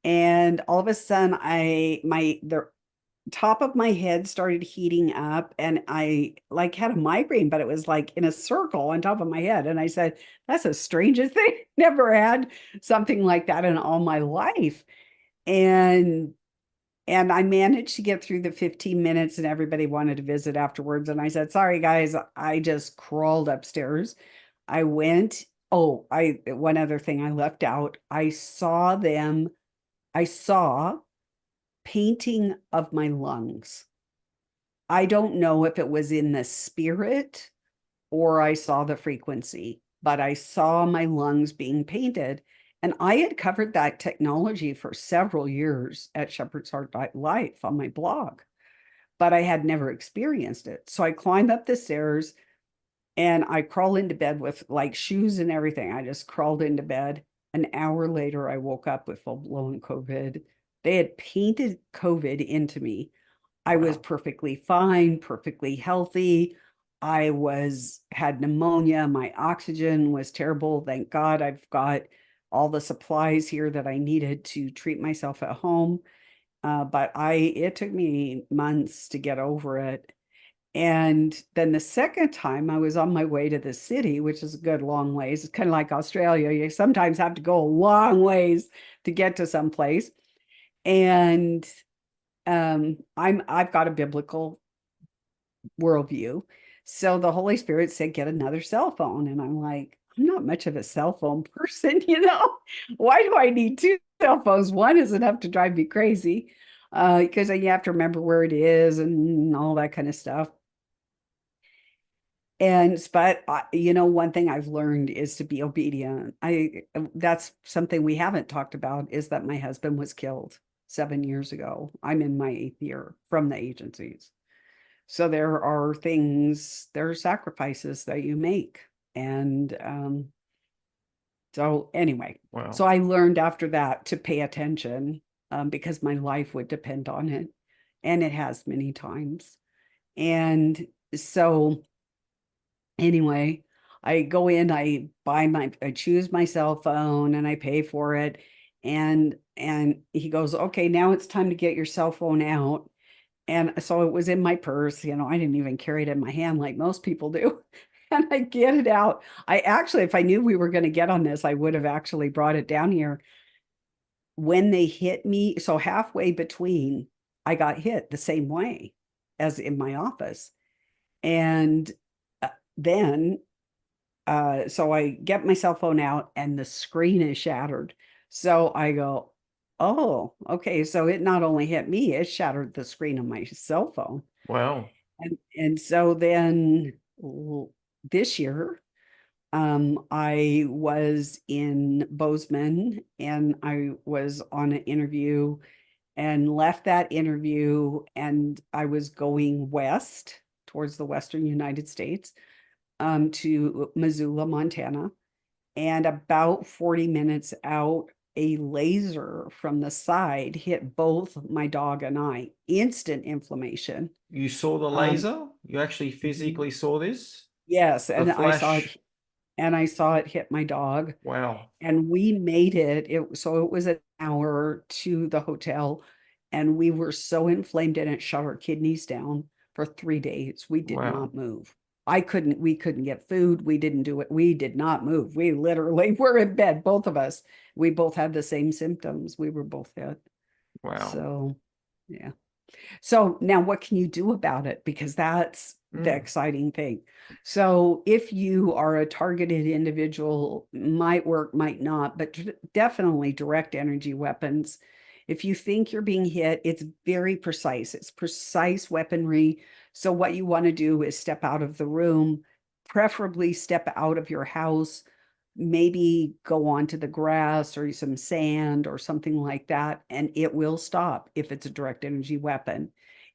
And all of a sudden, the top of my head started heating up, and I like had a migraine, but it was like in a circle on top of my head. And I said, that's the strangest thing. Never had something like that in all my life. And I managed to get through the 15 minutes, and everybody wanted to visit afterwards. And I said, sorry guys, I just crawled upstairs. I went, oh, I one other thing I left out. I saw painting of my lungs. I don't know if it was in the spirit or I saw the frequency, but I saw my lungs being painted. And I had covered that technology for several years at Shepherd's Heart Life on my blog, but I had never experienced it. So I climbed up the stairs and I crawled into bed with like shoes and everything. I just crawled into bed. An hour later, I woke up with full blown COVID. They had painted COVID into me. I was Wow. perfectly fine, perfectly healthy. I had pneumonia. My oxygen was terrible. Thank God I've got all the supplies here that I needed to treat myself at home. But it took me months to get over it. And then the second time I was on my way to the city, which is a good long ways. It's kind of like Australia. You sometimes have to go a long ways to get to some place. And I've got a biblical worldview. So the Holy Spirit said, get another cell phone. And I'm like, I'm not much of a cell phone person, you know? Why do I need two cell phones? One is enough to drive me crazy, because you have to remember where it is and all that kind of stuff. But one thing I've learned is to be obedient. That's something we haven't talked about, is that my husband was killed 7 years ago. I'm in my 8th year from the agencies. So there are sacrifices that you make. And so anyway, so Wow. I learned after that to pay attention, because my life would depend on it. and it has many times. And so anyway, I go in, I choose my cell phone and I pay for it. And he goes, okay, now it's time to get your cell phone out. And so it was in my purse, I didn't even carry it in my hand like most people do. And I get it out. I actually, if I knew we were going to get on this, I would have actually brought it down here. When they hit me, so halfway between, I got hit the same way as in my office. And then so I get my cell phone out and the screen is shattered. So I go, oh, okay. So it not only hit me, it shattered the screen of my cell phone. Wow. And so then this year, I was in Bozeman and I was on an interview and left that interview, and I was going west towards the Western United States, to Missoula, Montana. And about 40 minutes out, a laser from the side hit both my dog and I. Instant inflammation. You saw the Um, laser? You actually physically saw this? yes, The and flash? I saw it hit my dog. Wow. And we made so it was an hour to the hotel, and we were so inflamed and it shut our kidneys down for 3 days. We did Wow. not move. We couldn't get food. We didn't do it. We did not move. We literally were in bed, both of us. We both had the same symptoms. We were both hit. Wow. So yeah. So now what can you do about it? Because that's the Mm. exciting thing. So if you are a targeted individual, might work, might not, but definitely direct energy weapons. If you think you're being hit, it's very precise. It's precise weaponry. So what you want to do is step out of the room, preferably step out of your house, maybe go onto the grass or some sand or something like that, and it will stop if it's a direct energy weapon.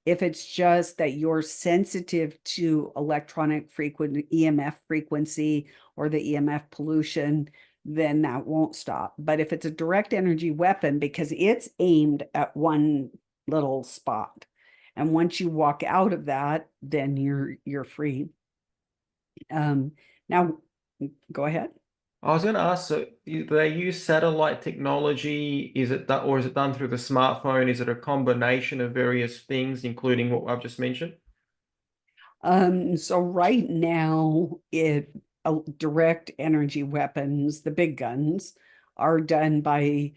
If it's just that you're sensitive to electronic frequency, EMF frequency, or the EMF pollution, then that won't stop. But if it's a direct energy weapon, because it's aimed at one little spot, and once you walk out of that, then you're free. Now, go ahead. I was going to ask, so do they use satellite technology? Is it done, or is it done through the smartphone? Is it a combination of various things, including what I've just mentioned? So right now, direct energy weapons, the big guns, are done by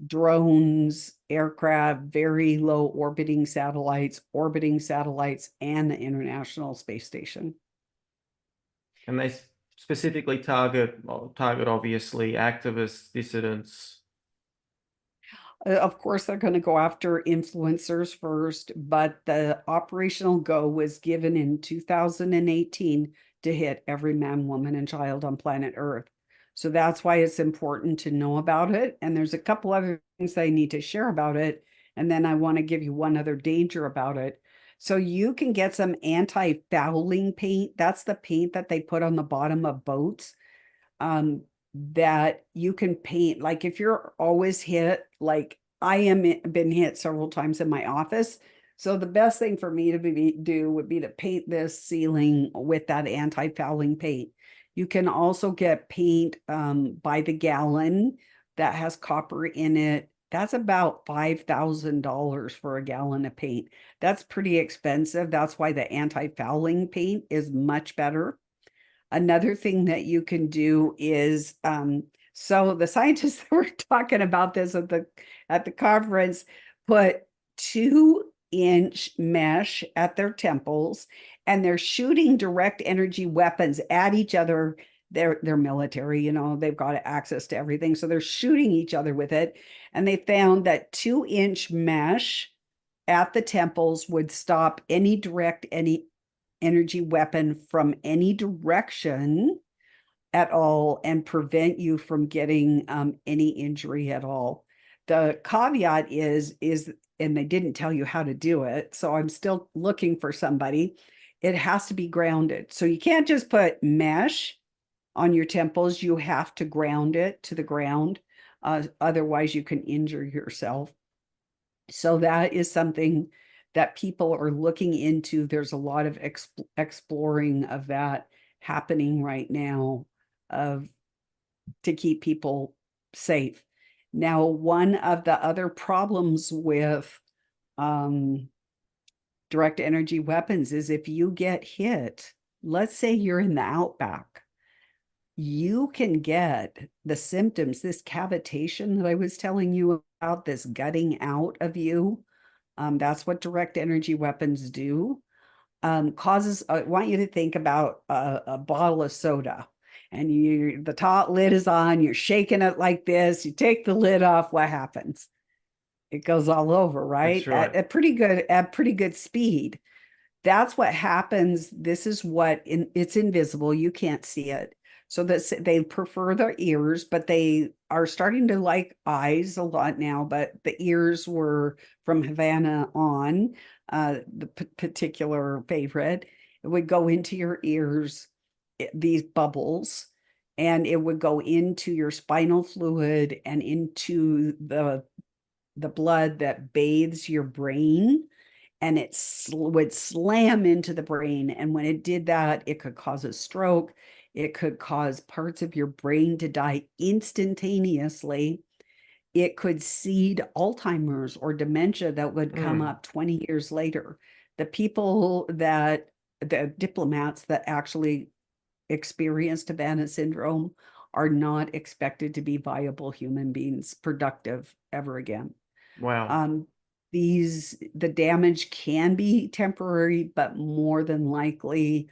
drones, aircraft, very low orbiting satellites, and the International Space Station. And they specifically target, well, target obviously activists, dissidents. Of course, they're going to go after influencers first, but the operational go was given in 2018 to hit every man, woman, and child on planet Earth. So that's why it's important to know about it. And there's a couple other things I need to share about it. And then I want to give you one other danger about it. So you can get some anti-fouling paint. That's the paint that they put on the bottom of boats, that you can paint. Like if you're always hit, like I am been hit several times in my office. So the best thing for me to do would be to paint this ceiling with that anti-fouling paint. You can also get paint by the gallon that has copper in it. That's about $5,000 for a gallon of paint. That's pretty expensive. That's why the anti-fouling paint is much better. Another thing that you can do is, so the scientists that were talking about this at the conference put 2-inch mesh at their temples, and they're shooting direct energy weapons at each other. They're military, they've got access to everything, so they're shooting each other with it. And they found that 2-inch mesh at the temples would stop any energy weapon from any direction at all and prevent you from getting any injury at all. The caveat is, and they didn't tell you how to do it, so I'm still looking for somebody. It has to be grounded. So you can't just put mesh on your temples. You have to ground it to the ground. Otherwise, you can injure yourself. So that is something that people are looking into. There's a lot of exploring of that happening right now of to keep people safe. Now, one of the other problems with direct energy weapons is if you get hit, let's say you're in the outback, you can get the symptoms, this cavitation that I was telling you about, this gutting out of you. That's what direct energy weapons do. Causes, I want you to think about a bottle of soda, and the top lid is on, you're shaking it like this, you take the lid off, what happens? It goes all over, That's right? right. At pretty good speed. That's what happens. This is what it's invisible. You can't see it. So that they prefer their ears, but they are starting to like eyes a lot now. But the ears were from Havana on, the particular favorite. It would go into your ears, these bubbles, and it would go into your spinal fluid and into the blood that bathes your brain, and it would slam into the brain. And when it did that, it could cause a stroke. It could cause parts of your brain to die instantaneously. It could seed Alzheimer's or dementia that would come Mm. up 20 years later. The diplomats that actually experienced Havana syndrome are not expected to be viable human beings, productive ever again. Wow. Um, the damage can be temporary, but more than likely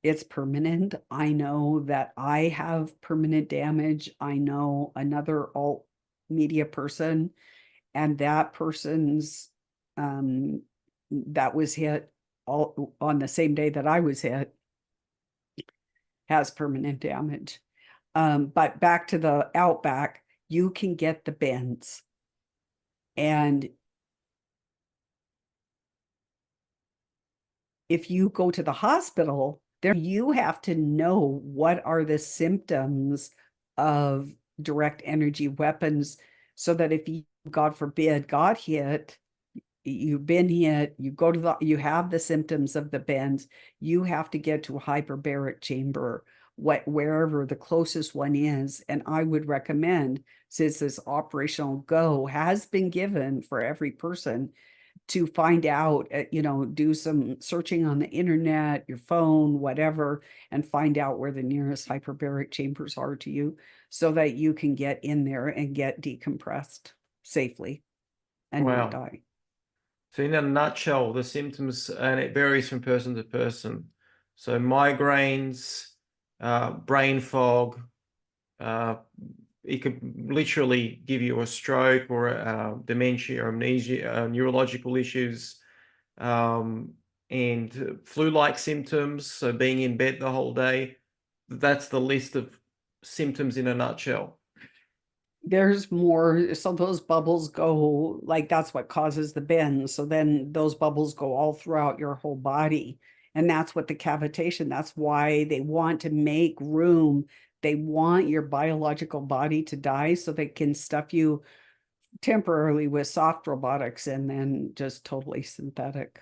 it's permanent. I know that I have permanent damage. I know another alt media person, and that person's that was hit all on the same day that I was hit has permanent damage. But back to the outback, you can get the bends, and if you go to the hospital, there you have to know what are the symptoms of direct energy weapons, so that if you, God forbid, got hit, you've been hit, you have the symptoms of the bends, you have to get to a hyperbaric chamber, wherever the closest one is. And I would recommend, since this operational go has been given for every person, to find out, do some searching on the internet, your phone, whatever, and find out where the nearest hyperbaric chambers are to you, so that you can get in there and get decompressed safely and not Wow. die. So in a nutshell, the symptoms, and it varies from person to person. So migraines, brain fog, uh, it could literally give you a stroke or dementia or amnesia, neurological issues, um, and flu-like symptoms. So being in bed the whole day. That's the list of symptoms in a nutshell. There's more. So those bubbles go, like, that's what causes the bends. So then those bubbles go all throughout your whole body. And that's what the cavitation, that's why they want to make room. They want your biological body to die so they can stuff you temporarily with soft robotics and then just totally synthetic.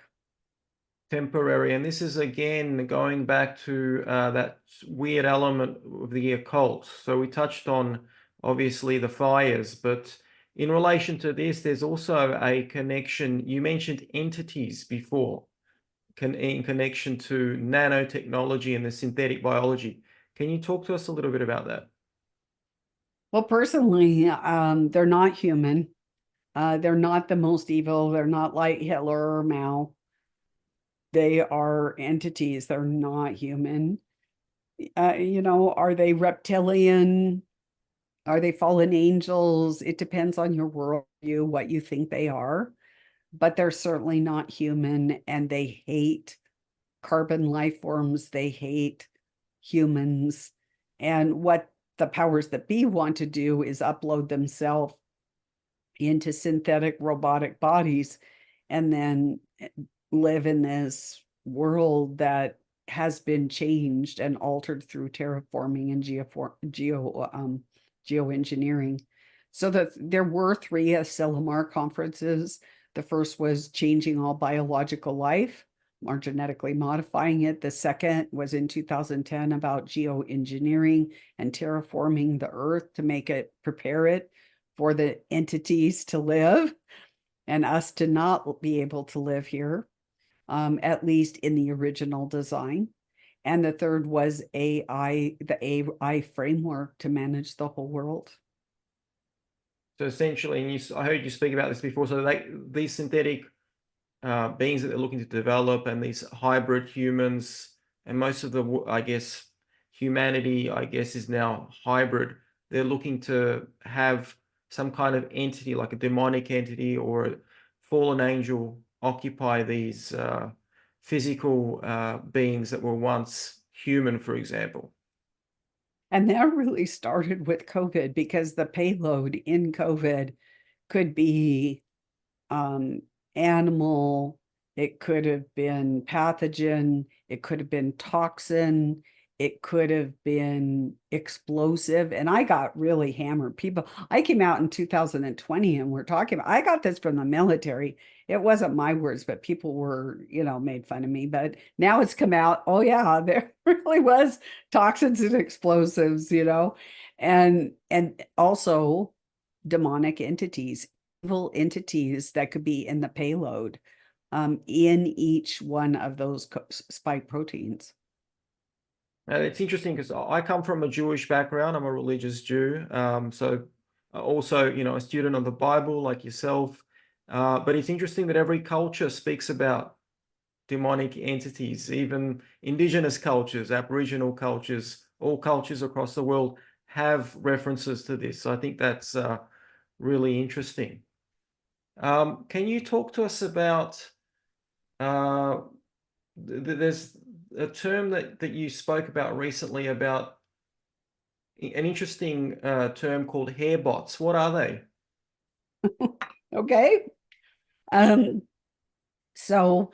Temporary. And this is again going back to that weird element of the occult. So we touched on obviously the fires, but in relation to this, there's also a connection. You mentioned entities before, in connection to nanotechnology and the synthetic biology. Can you talk to us a little bit about that? Well, personally, they're not human. They're not the most evil. They're not like Hitler or Mao. They are entities. They're not human. Are they reptilian? Are they fallen angels? It depends on your worldview, what you think they are, but they're certainly not human, and they hate carbon life forms. They hate humans. And what the powers that be want to do is upload themselves into synthetic robotic bodies, and then live in this world that has been changed and altered through terraforming and geoengineering. So that there were three Asilomar conferences. The first was changing all biological life, or genetically modifying it. The second was in 2010 about geoengineering and terraforming the earth to make it, prepare it for the entities to live and us to not be able to live here, at least in the original design. And the third was AI, the AI framework to manage the whole world. So essentially, and I heard you speak about this before, so these synthetic beings that they're looking to develop and these hybrid humans, and most of the, I guess, humanity, I guess, is now hybrid. They're looking to have some kind of entity, like a demonic entity or a fallen angel, occupy these physical beings that were once human, for example. And that really started with COVID because the payload in COVID could be animal, it could have been pathogen, it could have been toxin, it could have been explosive. And I got really hammered. People, I came out in 2020 and we're talking about, I got this from the military. It wasn't my words, but people were, made fun of me. But now it's come out, oh yeah, there really was toxins and explosives, and also demonic entities, evil entities that could be in the payload, in each one of those spike proteins. It's interesting because I come from a Jewish background. I'm a religious Jew. So also, a student of the Bible like yourself. But it's interesting that every culture speaks about demonic entities, even indigenous cultures, Aboriginal cultures, all cultures across the world have references to this. So I think that's really interesting. Can you talk to us about, there's a term that you spoke about recently about an interesting term called hair bots. What are they? Okay. So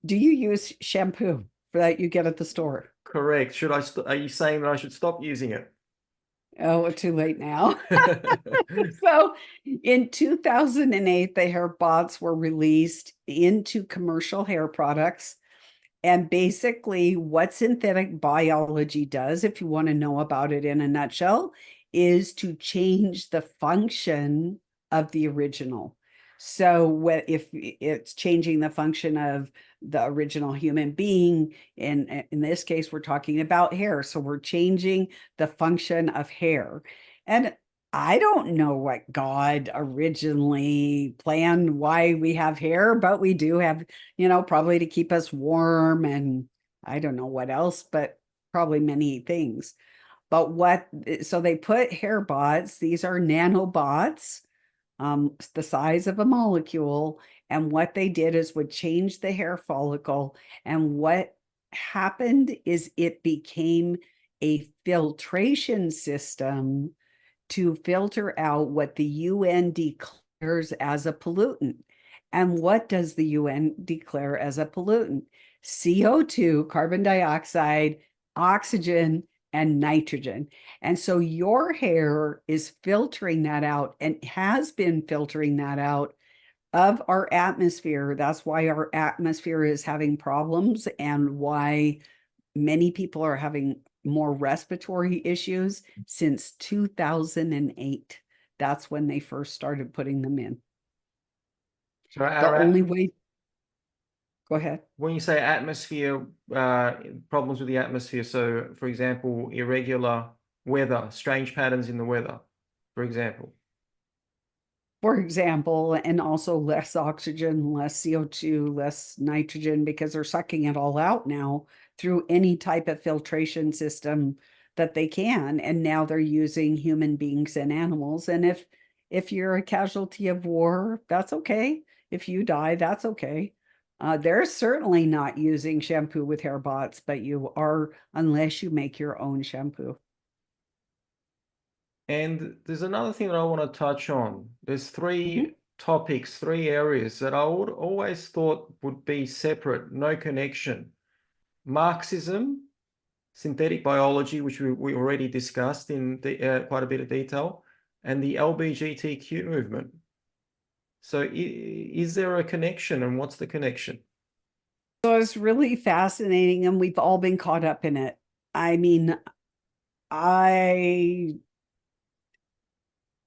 do you use shampoo that you get at the store? Correct. Are you saying that I should stop using it? Oh, too late now. So in 2008, the hair bots were released into commercial hair products. And basically, what synthetic biology does, if you want to know about it in a nutshell, is to change the function of the original. So if it's changing the function of the original human being, in this case, we're talking about hair. So we're changing the function of hair. And I don't know what God originally planned why we have hair, but we do have, probably to keep us warm, and I don't know what else, but probably many things. But so they put hair bots, these are nanobots, the size of a molecule. And what they did is would change the hair follicle. And what happened is it became a filtration system to filter out what the UN declares as a pollutant. And what does the UN declare as a pollutant? CO2, carbon dioxide, oxygen, and nitrogen. And so your hair is filtering that out and has been filtering that out of our atmosphere. That's why our atmosphere is having problems and why many people are having more respiratory issues since 2008. That's when they first started putting them in. So The only way, go ahead. when you say atmosphere, problems with the atmosphere, so for example, irregular weather, strange patterns in the weather, for example. For example, and also less oxygen, less CO2, less nitrogen, because they're sucking it all out now through any type of filtration system that they can. And now they're using human beings and animals. And if you're a casualty of war, that's okay. If you die, that's okay. They're certainly not using shampoo with hair bots, but you are unless you make your own shampoo. And there's another thing that I want to touch on. There's Mhm. three topics, three areas that I would always thought would be separate, no connection. Marxism, synthetic biology, which we already discussed in quite a bit of detail, and the LGBTQ movement. So is there a connection, and what's the connection? So it's really fascinating, and we've all been caught up in it. I mean, I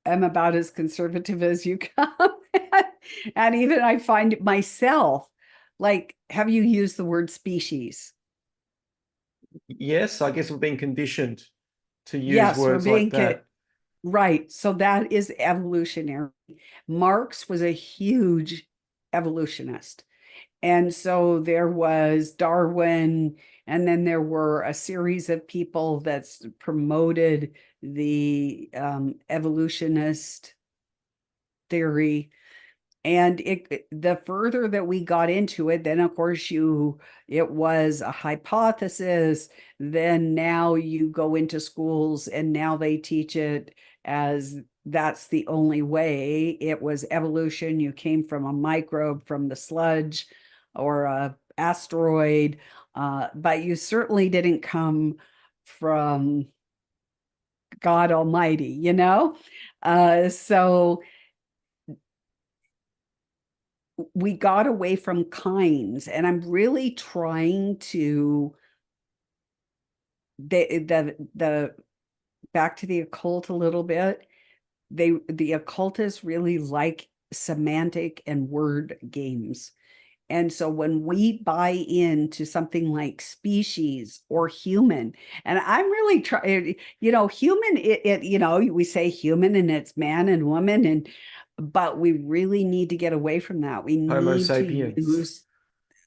am about as conservative as you come. And even I find it myself, like, have you used the word species? Yes, I guess we've been conditioned to use Yes, we're words like being that. right. So that is evolutionary. Marx was a huge evolutionist. And so there was Darwin, and then there were a series of people that's promoted the evolutionist theory. And the further that we got into it, then of course it was a hypothesis. Then now you go into schools and now they teach it as that's the only way. It was evolution. You came from a microbe from the sludge or a asteroid, but you certainly didn't come from God Almighty, so we got away from kinds, and I'm really trying to the back to the occult a little bit. The occultists really like semantic and word games. And so when we buy into something like species or human, and I'm really trying, human, we say human and it's man and woman, but we really need to get away from that. Homo sapiens.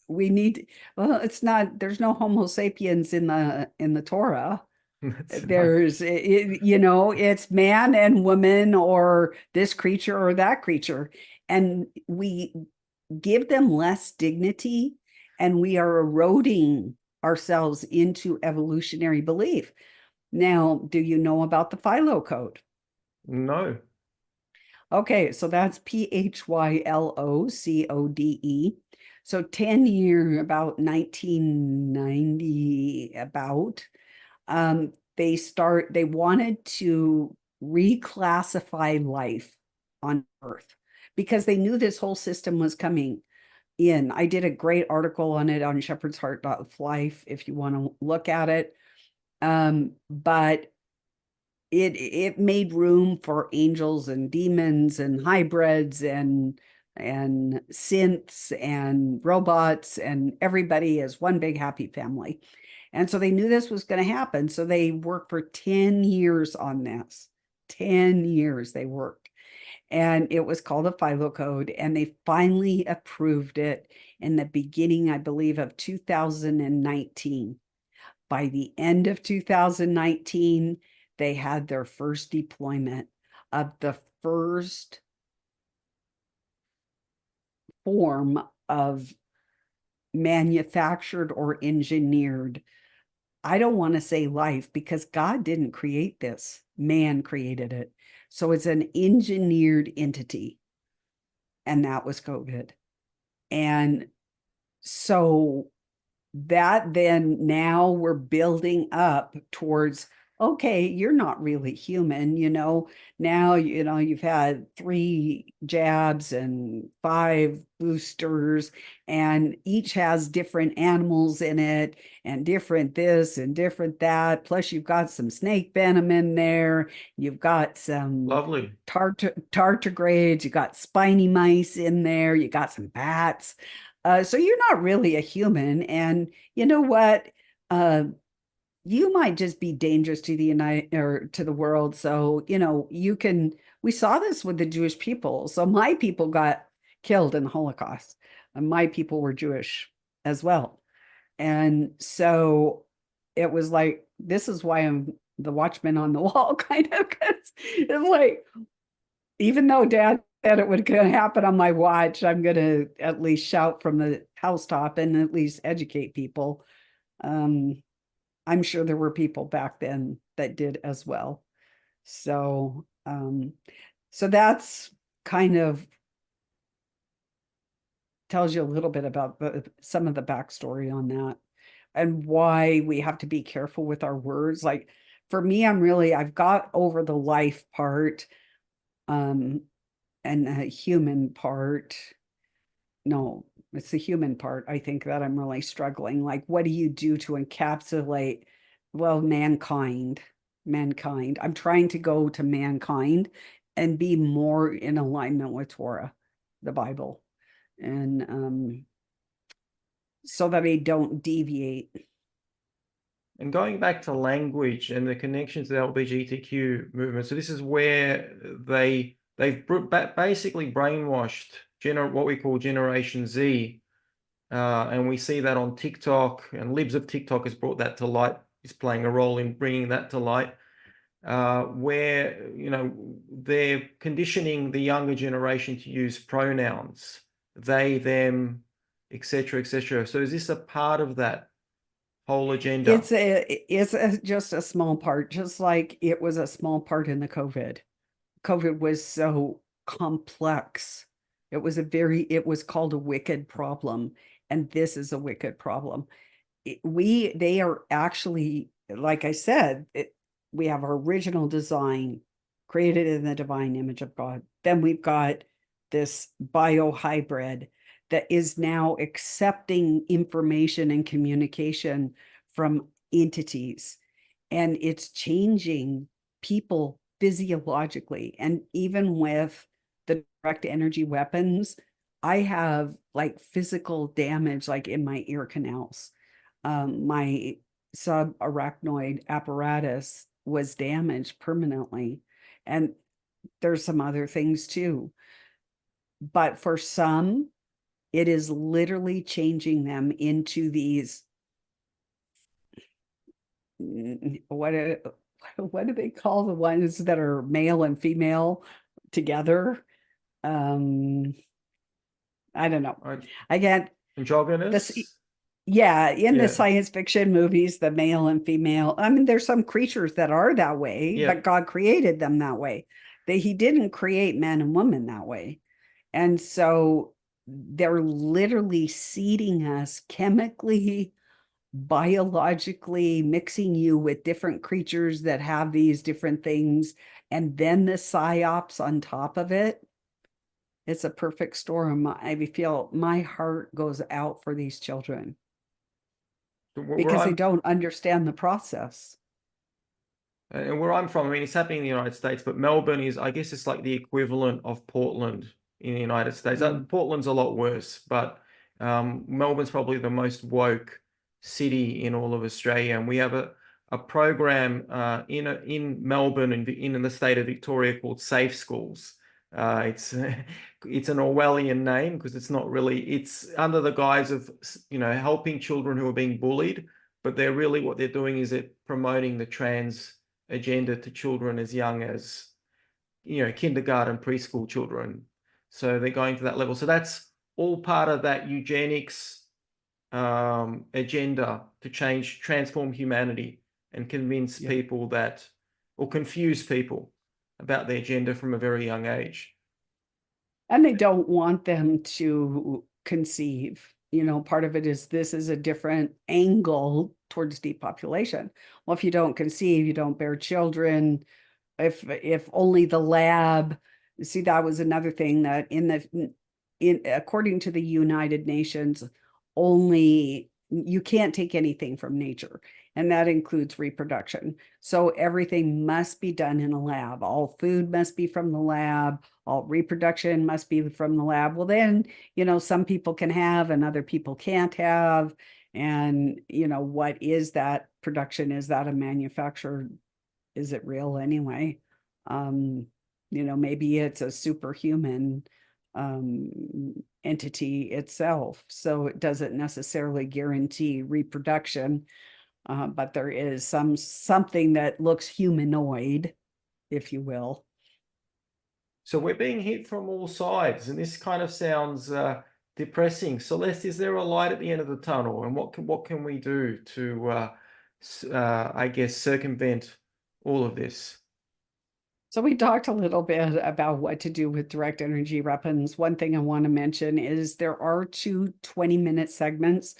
We need, well, it's not, there's no Homo sapiens in the Torah. That's right. It's man and woman or this creature or that creature. And we give them less dignity, and we are eroding ourselves into evolutionary belief. Now, do you know about the Philo Code? No. Okay, so that's PHYLOCODE. So 10 year, about 1990, they wanted to reclassify life on Earth because they knew this whole system was coming in. I did a great article on it on Shepherd's Heart Life if you want to look at it. But it made room for angels and demons and hybrids and synths and robots and everybody as one big happy family. And so they knew this was going to happen. So they worked for 10 years on this. 10 years they worked. And it was called a Philo Code. And they finally approved it in the beginning, I believe, of 2019. By the end of 2019, they had their first deployment of the first form of manufactured or engineered. I don't want to say life because God didn't create this, man created it. So it's an engineered entity, and that was COVID. And so that then now we're building up towards, okay, you're not really human, now you've had 3 jabs and 5 boosters, and each has different animals in it and different this and different that, plus you've got some snake venom in there, you've got some Lovely. tardigrades, you got spiny mice in there, you got some bats. So you're not really a human. And you know what? Uh, you might just be dangerous to the to the world. So, we saw this with the Jewish people. So my people got killed in the Holocaust, and my people were Jewish as well. And so it was like, this is why I'm the watchman on the wall, kind of, because it's like, even though Dad said it was going to happen on my watch, I'm going to at least shout from the housetop and at least educate people. Um, I'm sure there were people back then that did as well. So, so that's kind of tells you a little bit about some of the backstory on that and why we have to be careful with our words. Like for me, I've got over the life part. Um, and the human part, no, it's the human part, I think, that I'm really struggling. Like, what do you do to encapsulate, well, mankind? Mankind. I'm trying to go to mankind and be more in alignment with Torah, the Bible, and so that I don't deviate. And going back to language and the connection to the LGBTQ movement, so this is where they've basically brainwashed what we call Generation Z, and we see that on TikTok, and Libs of TikTok has brought that to light. Is playing a role in bringing that to light, where they're conditioning the younger generation to use pronouns, they, them, etc., etc. So is this a part of that whole agenda? Just a small part, just like it was a small part in the COVID. COVID was so complex. It was called a wicked problem, and this is a wicked problem. They are actually, like I said, we have our original design created in the divine image of God. Then we've got this biohybrid that is now accepting information and communication from entities, and it's changing people physiologically. And even with the direct energy weapons, I have like physical damage, like in my ear canals. My subarachnoid apparatus was damaged permanently. And there's some other things too. But for some, it is literally changing them into these, what do they call the ones that are male and female together? I don't know. Again, Androgynous? yeah, in the Yeah. science fiction movies, the male and female, I mean, there's some creatures that are that way, Yeah. but God created them that way. He didn't create man and woman that way. And so they're literally seeding us chemically, biologically, mixing you with different creatures that have these different things. And then the psyops on top of it. It's a perfect storm. I feel my heart goes out for these children because they don't understand the process. And where I'm from, I mean, it's happening in the United States, but Melbourne is, I guess it's like the equivalent of Portland in the United States. Portland's a lot worse, but Melbourne's probably the most woke city in all of Australia. And we have a program in Melbourne and in the state of Victoria called Safe Schools. It's an Orwellian name because it's not really, it's under the guise of helping children who are being bullied, but what they're doing is it promoting the trans agenda to children as young as kindergarten, preschool children. So they're going to that level. So that's all part of that eugenics agenda to transform humanity and convince people or confuse people about the agenda from a very young age. And they don't want them to conceive. Part of it is this is a different angle towards depopulation. Well, if you don't conceive, you don't bear children. If only the lab, see, that was another thing that according to the United Nations, only you can't take anything from nature, and that includes reproduction. So everything must be done in a lab. All food must be from the lab. All reproduction must be from the lab. Well, then, some people can have and other people can't have. And, what is that production? Is that a manufactured? Is it real anyway? Maybe it's a superhuman entity itself. So it doesn't necessarily guarantee reproduction, but there is something that looks humanoid, if you will. So we're being hit from all sides, and this kind of sounds depressing. Celeste, is there a light at the end of the tunnel, and what can we do to, I guess, circumvent all of this? So we talked a little bit about what to do with direct energy weapons. One thing I want to mention is there are two 20-minute segments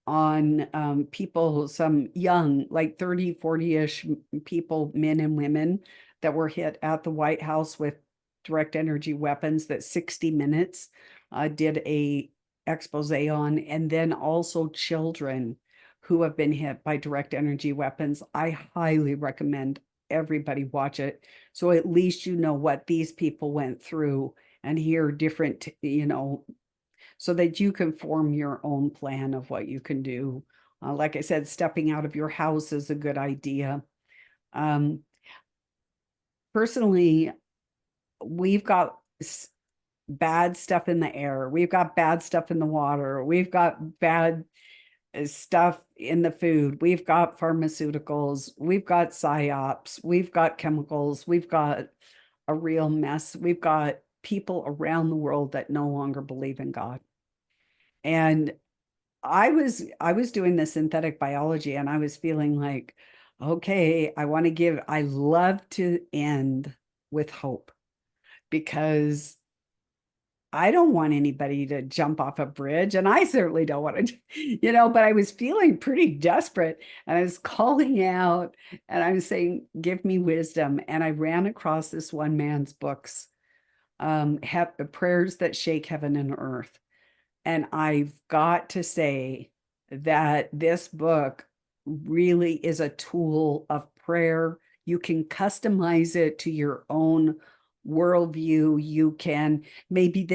on people, some young, like 30, 40-ish people, men and women, that were hit at the White House with direct energy weapons that 60 Minutes did a expose on, and then also children who have been hit by direct energy weapons. I highly recommend everybody watch it. So at least you know what these people went through and hear different, so that you can form your own plan of what you can do. Like I said, stepping out of your house is a good idea. Personally, we've got bad stuff in the air. We've got bad stuff in the water. We've got bad stuff in the food. We've got pharmaceuticals. We've got psyops. We've got chemicals. We've got a real mess. We've got people around the world that no longer believe in God. And I was doing the synthetic biology, and I was feeling like, okay, I love to end with hope, because I don't want anybody to jump off a bridge, and I certainly don't want to, but I was feeling pretty desperate, and I was calling out, and I was saying, give me wisdom. And I ran across this one man's books, Prayers That Shake Heaven and Earth. And I've got to say that this book really is a tool of prayer. You can customize it to your own worldview. You can, maybe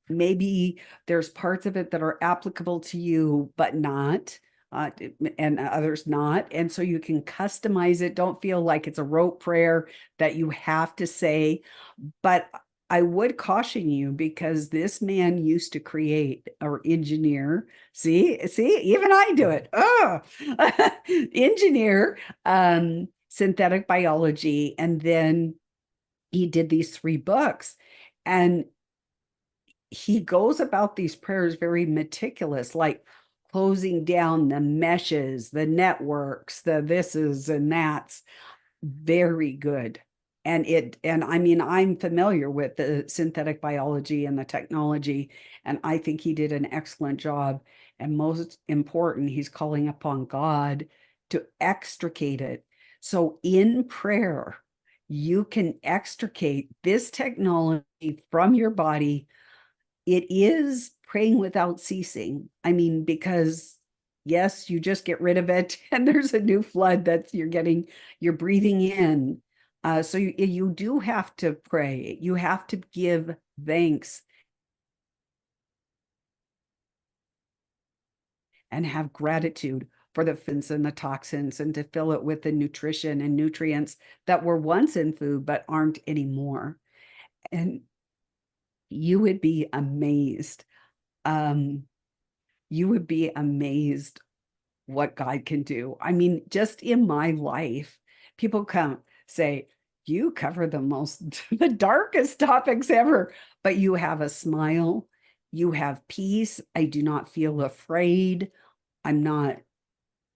maybe there's parts of it that are applicable to you, but not, and others not. And so you can customize it. Don't feel like it's a rote prayer that you have to say. But I would caution you, because this man used to create or engineer. See, even I do it. Oh, engineer synthetic biology. And then he did these 3 books, and he goes about these prayers very meticulous, like closing down the meshes, the networks, the thises and that's. Very good. And I mean, I'm familiar with the synthetic biology and the technology, and I think he did an excellent job. And most important, he's calling upon God to extricate it. So in prayer, you can extricate this technology from your body. It is praying without ceasing. I mean, because yes, you just get rid of it, and there's a new flood that you're breathing in. So you do have to pray. You have to give thanks and have gratitude for the fins and the toxins, and to fill it with the nutrition and nutrients that were once in food but aren't anymore. And you would be amazed. You would be amazed what God can do. I mean, just in my life, people come say, you cover the darkest topics ever, but you have a smile, you have peace. I do not feel afraid. I'm not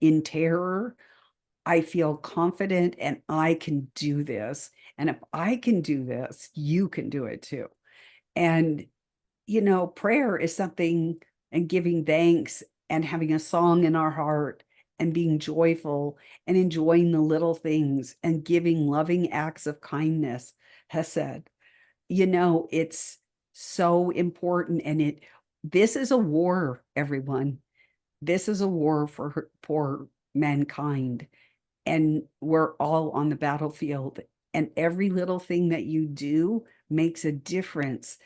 in terror. I feel confident, and I can do this. And if I can do this, you can do it too. And prayer is something, and giving thanks and having a song in our heart and being joyful and enjoying the little things and giving loving acts of kindness, Hesed. It's so important. And this is a war, everyone. This is a war for mankind. And we're all on the battlefield. And every little thing that you do makes a difference,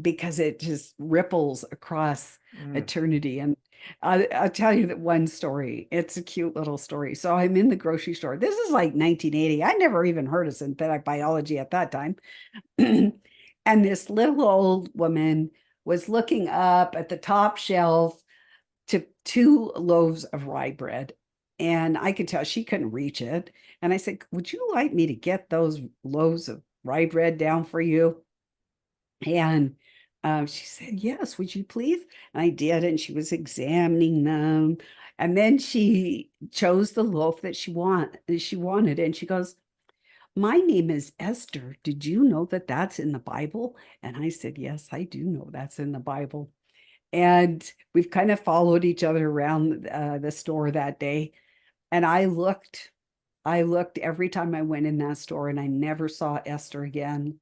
because it just ripples across eternity. And I'll tell you that one story. It's a cute little story. So I'm in the grocery store. This is like 1980. I never even heard of synthetic biology at that time. And this little old woman was looking up at the top shelf to 2 loaves of rye bread. And I could tell she couldn't reach it. And I said, would you like me to get those loaves of rye bread down for you? And she said, yes, would you please? And I did. And she was examining them. And then she chose the loaf that she wanted. And she goes, my name is Esther. Did you know that that's in the Bible? And I said, yes, I do know that's in the Bible. And we've kind of followed each other around the store that day. And I looked I looked every time I went in that store and I never saw Esther again.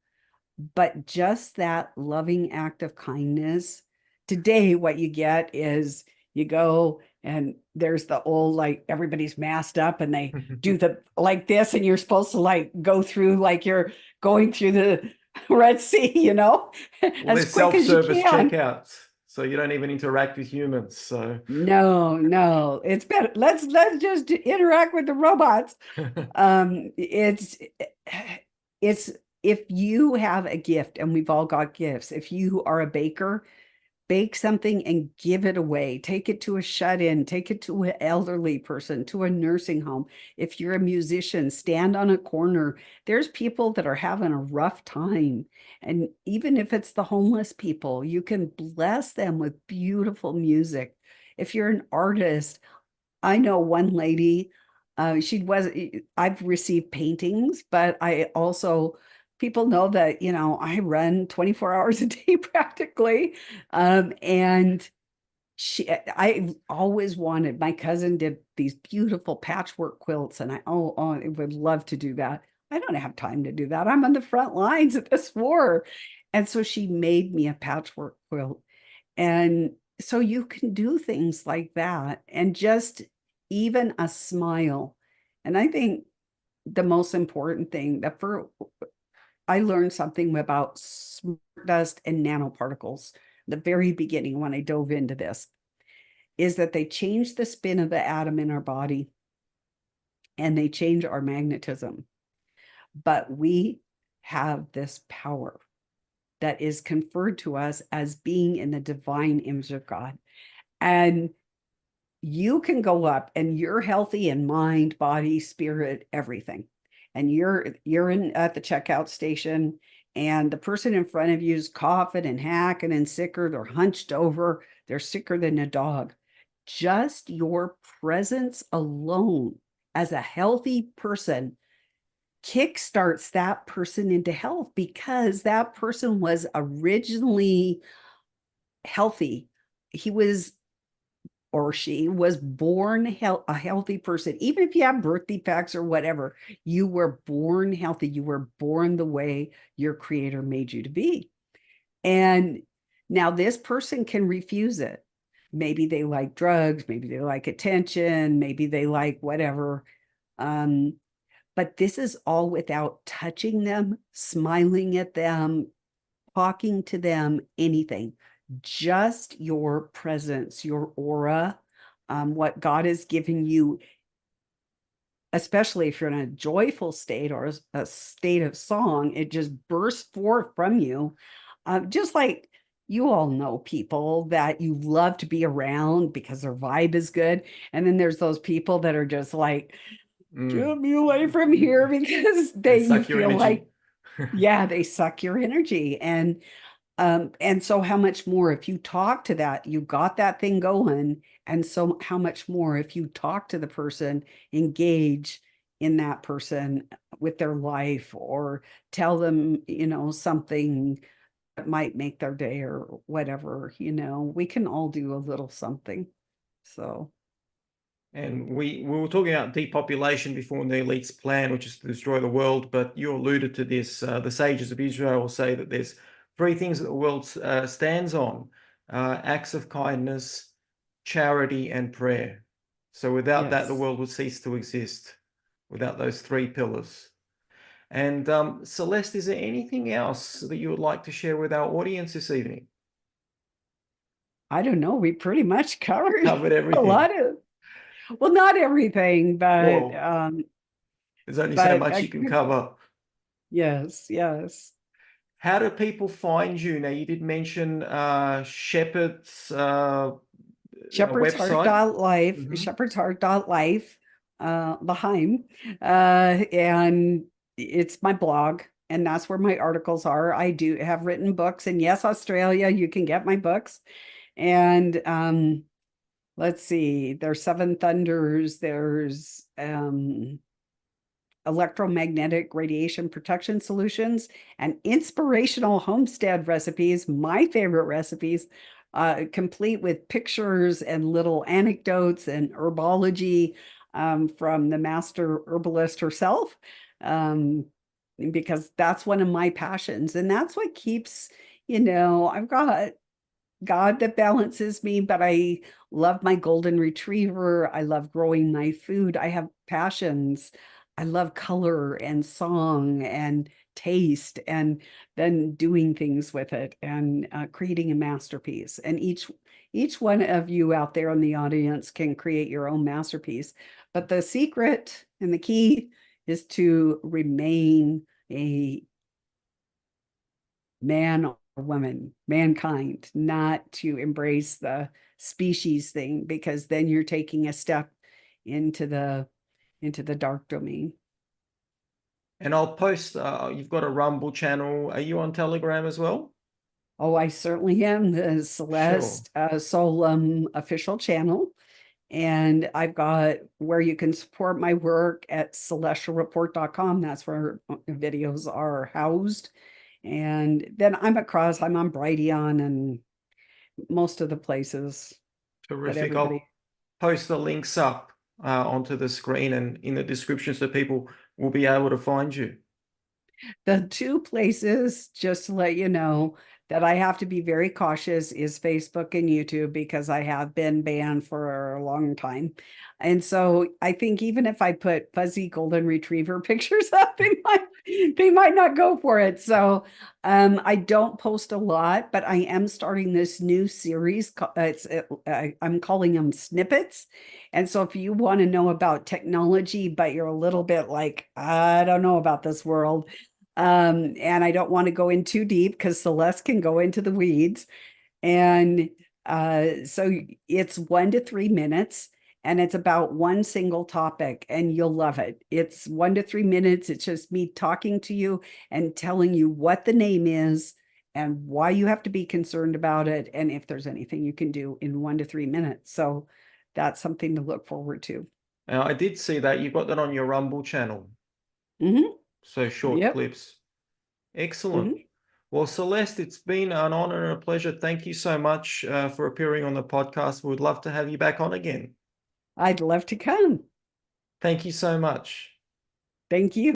But just that loving act of kindness. Today, what you get is you go and there's the old, like everybody's masked up and they do the like this, and you're supposed to like go through like you're going through the Red Sea, Well, as there's quick as you self-service can. checkouts, so you don't even interact with humans. So, No, no, it's better. Let's just interact with the robots. It's if you have a gift, and we've all got gifts. If you are a baker, bake something and give it away. Take it to a shut-in, take it to an elderly person, to a nursing home. If you're a musician, stand on a corner. There's people that are having a rough time. And even if it's the homeless people, you can bless them with beautiful music. If you're an artist, I know one lady, I've received paintings, but I also, people know that, I run 24 hours a day practically. And I always wanted, my cousin did these beautiful patchwork quilts, and I would love to do that. I don't have time to do that. I'm on the front lines of this war. And so she made me a patchwork quilt. And so you can do things like that, and just even a smile. And I think the most important thing that I learned something about dust and nanoparticles, the very beginning when I dove into this, is that they change the spin of the atom in our body and they change our magnetism. But we have this power that is conferred to us as being in the divine image of God. And you can go up and you're healthy in mind, body, spirit, everything. And you're in at the checkout station, and the person in front of you is coughing and hacking and sicker. They're hunched over. They're sicker than a dog. Just your presence alone as a healthy person kickstarts that person into health, because that person was originally healthy. He was, or she was born a healthy person. Even if you have birth defects or whatever, you were born healthy. You were born the way your creator made you to be. And now this person can refuse it. Maybe they like drugs, maybe they like attention, maybe they like whatever. Um, but this is all without touching them, smiling at them, talking to them, anything. Just your presence, your aura, what God is giving you, especially if you're in a joyful state or a state of song, it just bursts forth from you. Just like you all know people that you love to be around because their vibe is good. And then there's those people that are just like, mm. get me away from here, because They you suck your feel energy. like, yeah, they suck your energy. And so how much more if you talk to that, you got that thing going. And so how much more if you talk to the person, engage in that person with their life, or tell them, something that might make their day or whatever, we can all do a little something. So And we were talking about depopulation before, and the elite's plan, which is to destroy the world. But you alluded to this. The sages of Israel say that there's three things that the world stands on: acts of kindness, charity, and prayer. So without that, the yes. world would cease to exist. Without those three pillars. And Celeste, is there anything else that you would like to share with our audience this evening? I don't know. We pretty much covered Covered a everything. lot of, well, not everything, but Well, there's only so much a you can good, cover. yes, yes. How do people find you? Now, you did mention Shepherd's website. Shepherd's Heart.life, Hmm. Shepherd's Heart.life, Laheim. And it's my blog, and that's where my articles are. I do have written books, and yes, Australia, you can get my books. And let's see, there's Seven Thunders, there's electromagnetic radiation protection solutions, and inspirational homestead recipes, my favorite recipes, complete with pictures and little anecdotes and herbology. from the master herbalist herself, um, because that's one of my passions. And that's what keeps, I've got God that balances me, but I love my golden retriever. I love growing my food. I have passions. I love color and song and taste, and then doing things with it and creating a masterpiece. And each one of you out there in the audience can create your own masterpiece. But the secret and the key is to remain a man or woman, mankind, not to embrace the species thing, because then you're taking a step into the dark domain. And I'll post, you've got a Rumble channel. Are you on Telegram as well? Oh, I certainly am. The Sure. Celeste Solum official channel. And I've got where you can support my work at celestialreport.com. That's where videos are housed. And then I'm on Brighteon and most of the places that Terrific. everybody. I'll post the links up onto the screen and in the description so people will be able to find you. The two places, just to let you know, that I have to be very cautious is Facebook and YouTube, because I have been banned for a long time. And so I think even if I put fuzzy golden retriever pictures up, they might not go for it. So I don't post a lot, but I am starting this new series. I'm calling them snippets. And so if you want to know about technology, but you're a little bit like, I don't know about this world, and I don't want to go in too deep because Celeste can go into the weeds. And so it's 1 to 3 minutes, and it's about one single topic, and you'll love it. It's 1 to 3 minutes. It's just me talking to you and telling you what the name is and why you have to be concerned about it, and if there's anything you can do in 1 to 3 minutes. So that's something to look forward to. I did see that you've got that on your Rumble channel. Hmm. So short Yep. clips. Excellent. Hmm. Well, Celeste, it's been an honor and a pleasure. Thank you so much for appearing on the podcast. We'd love to have you back on again. I'd love to come. Thank you so much. Thank you.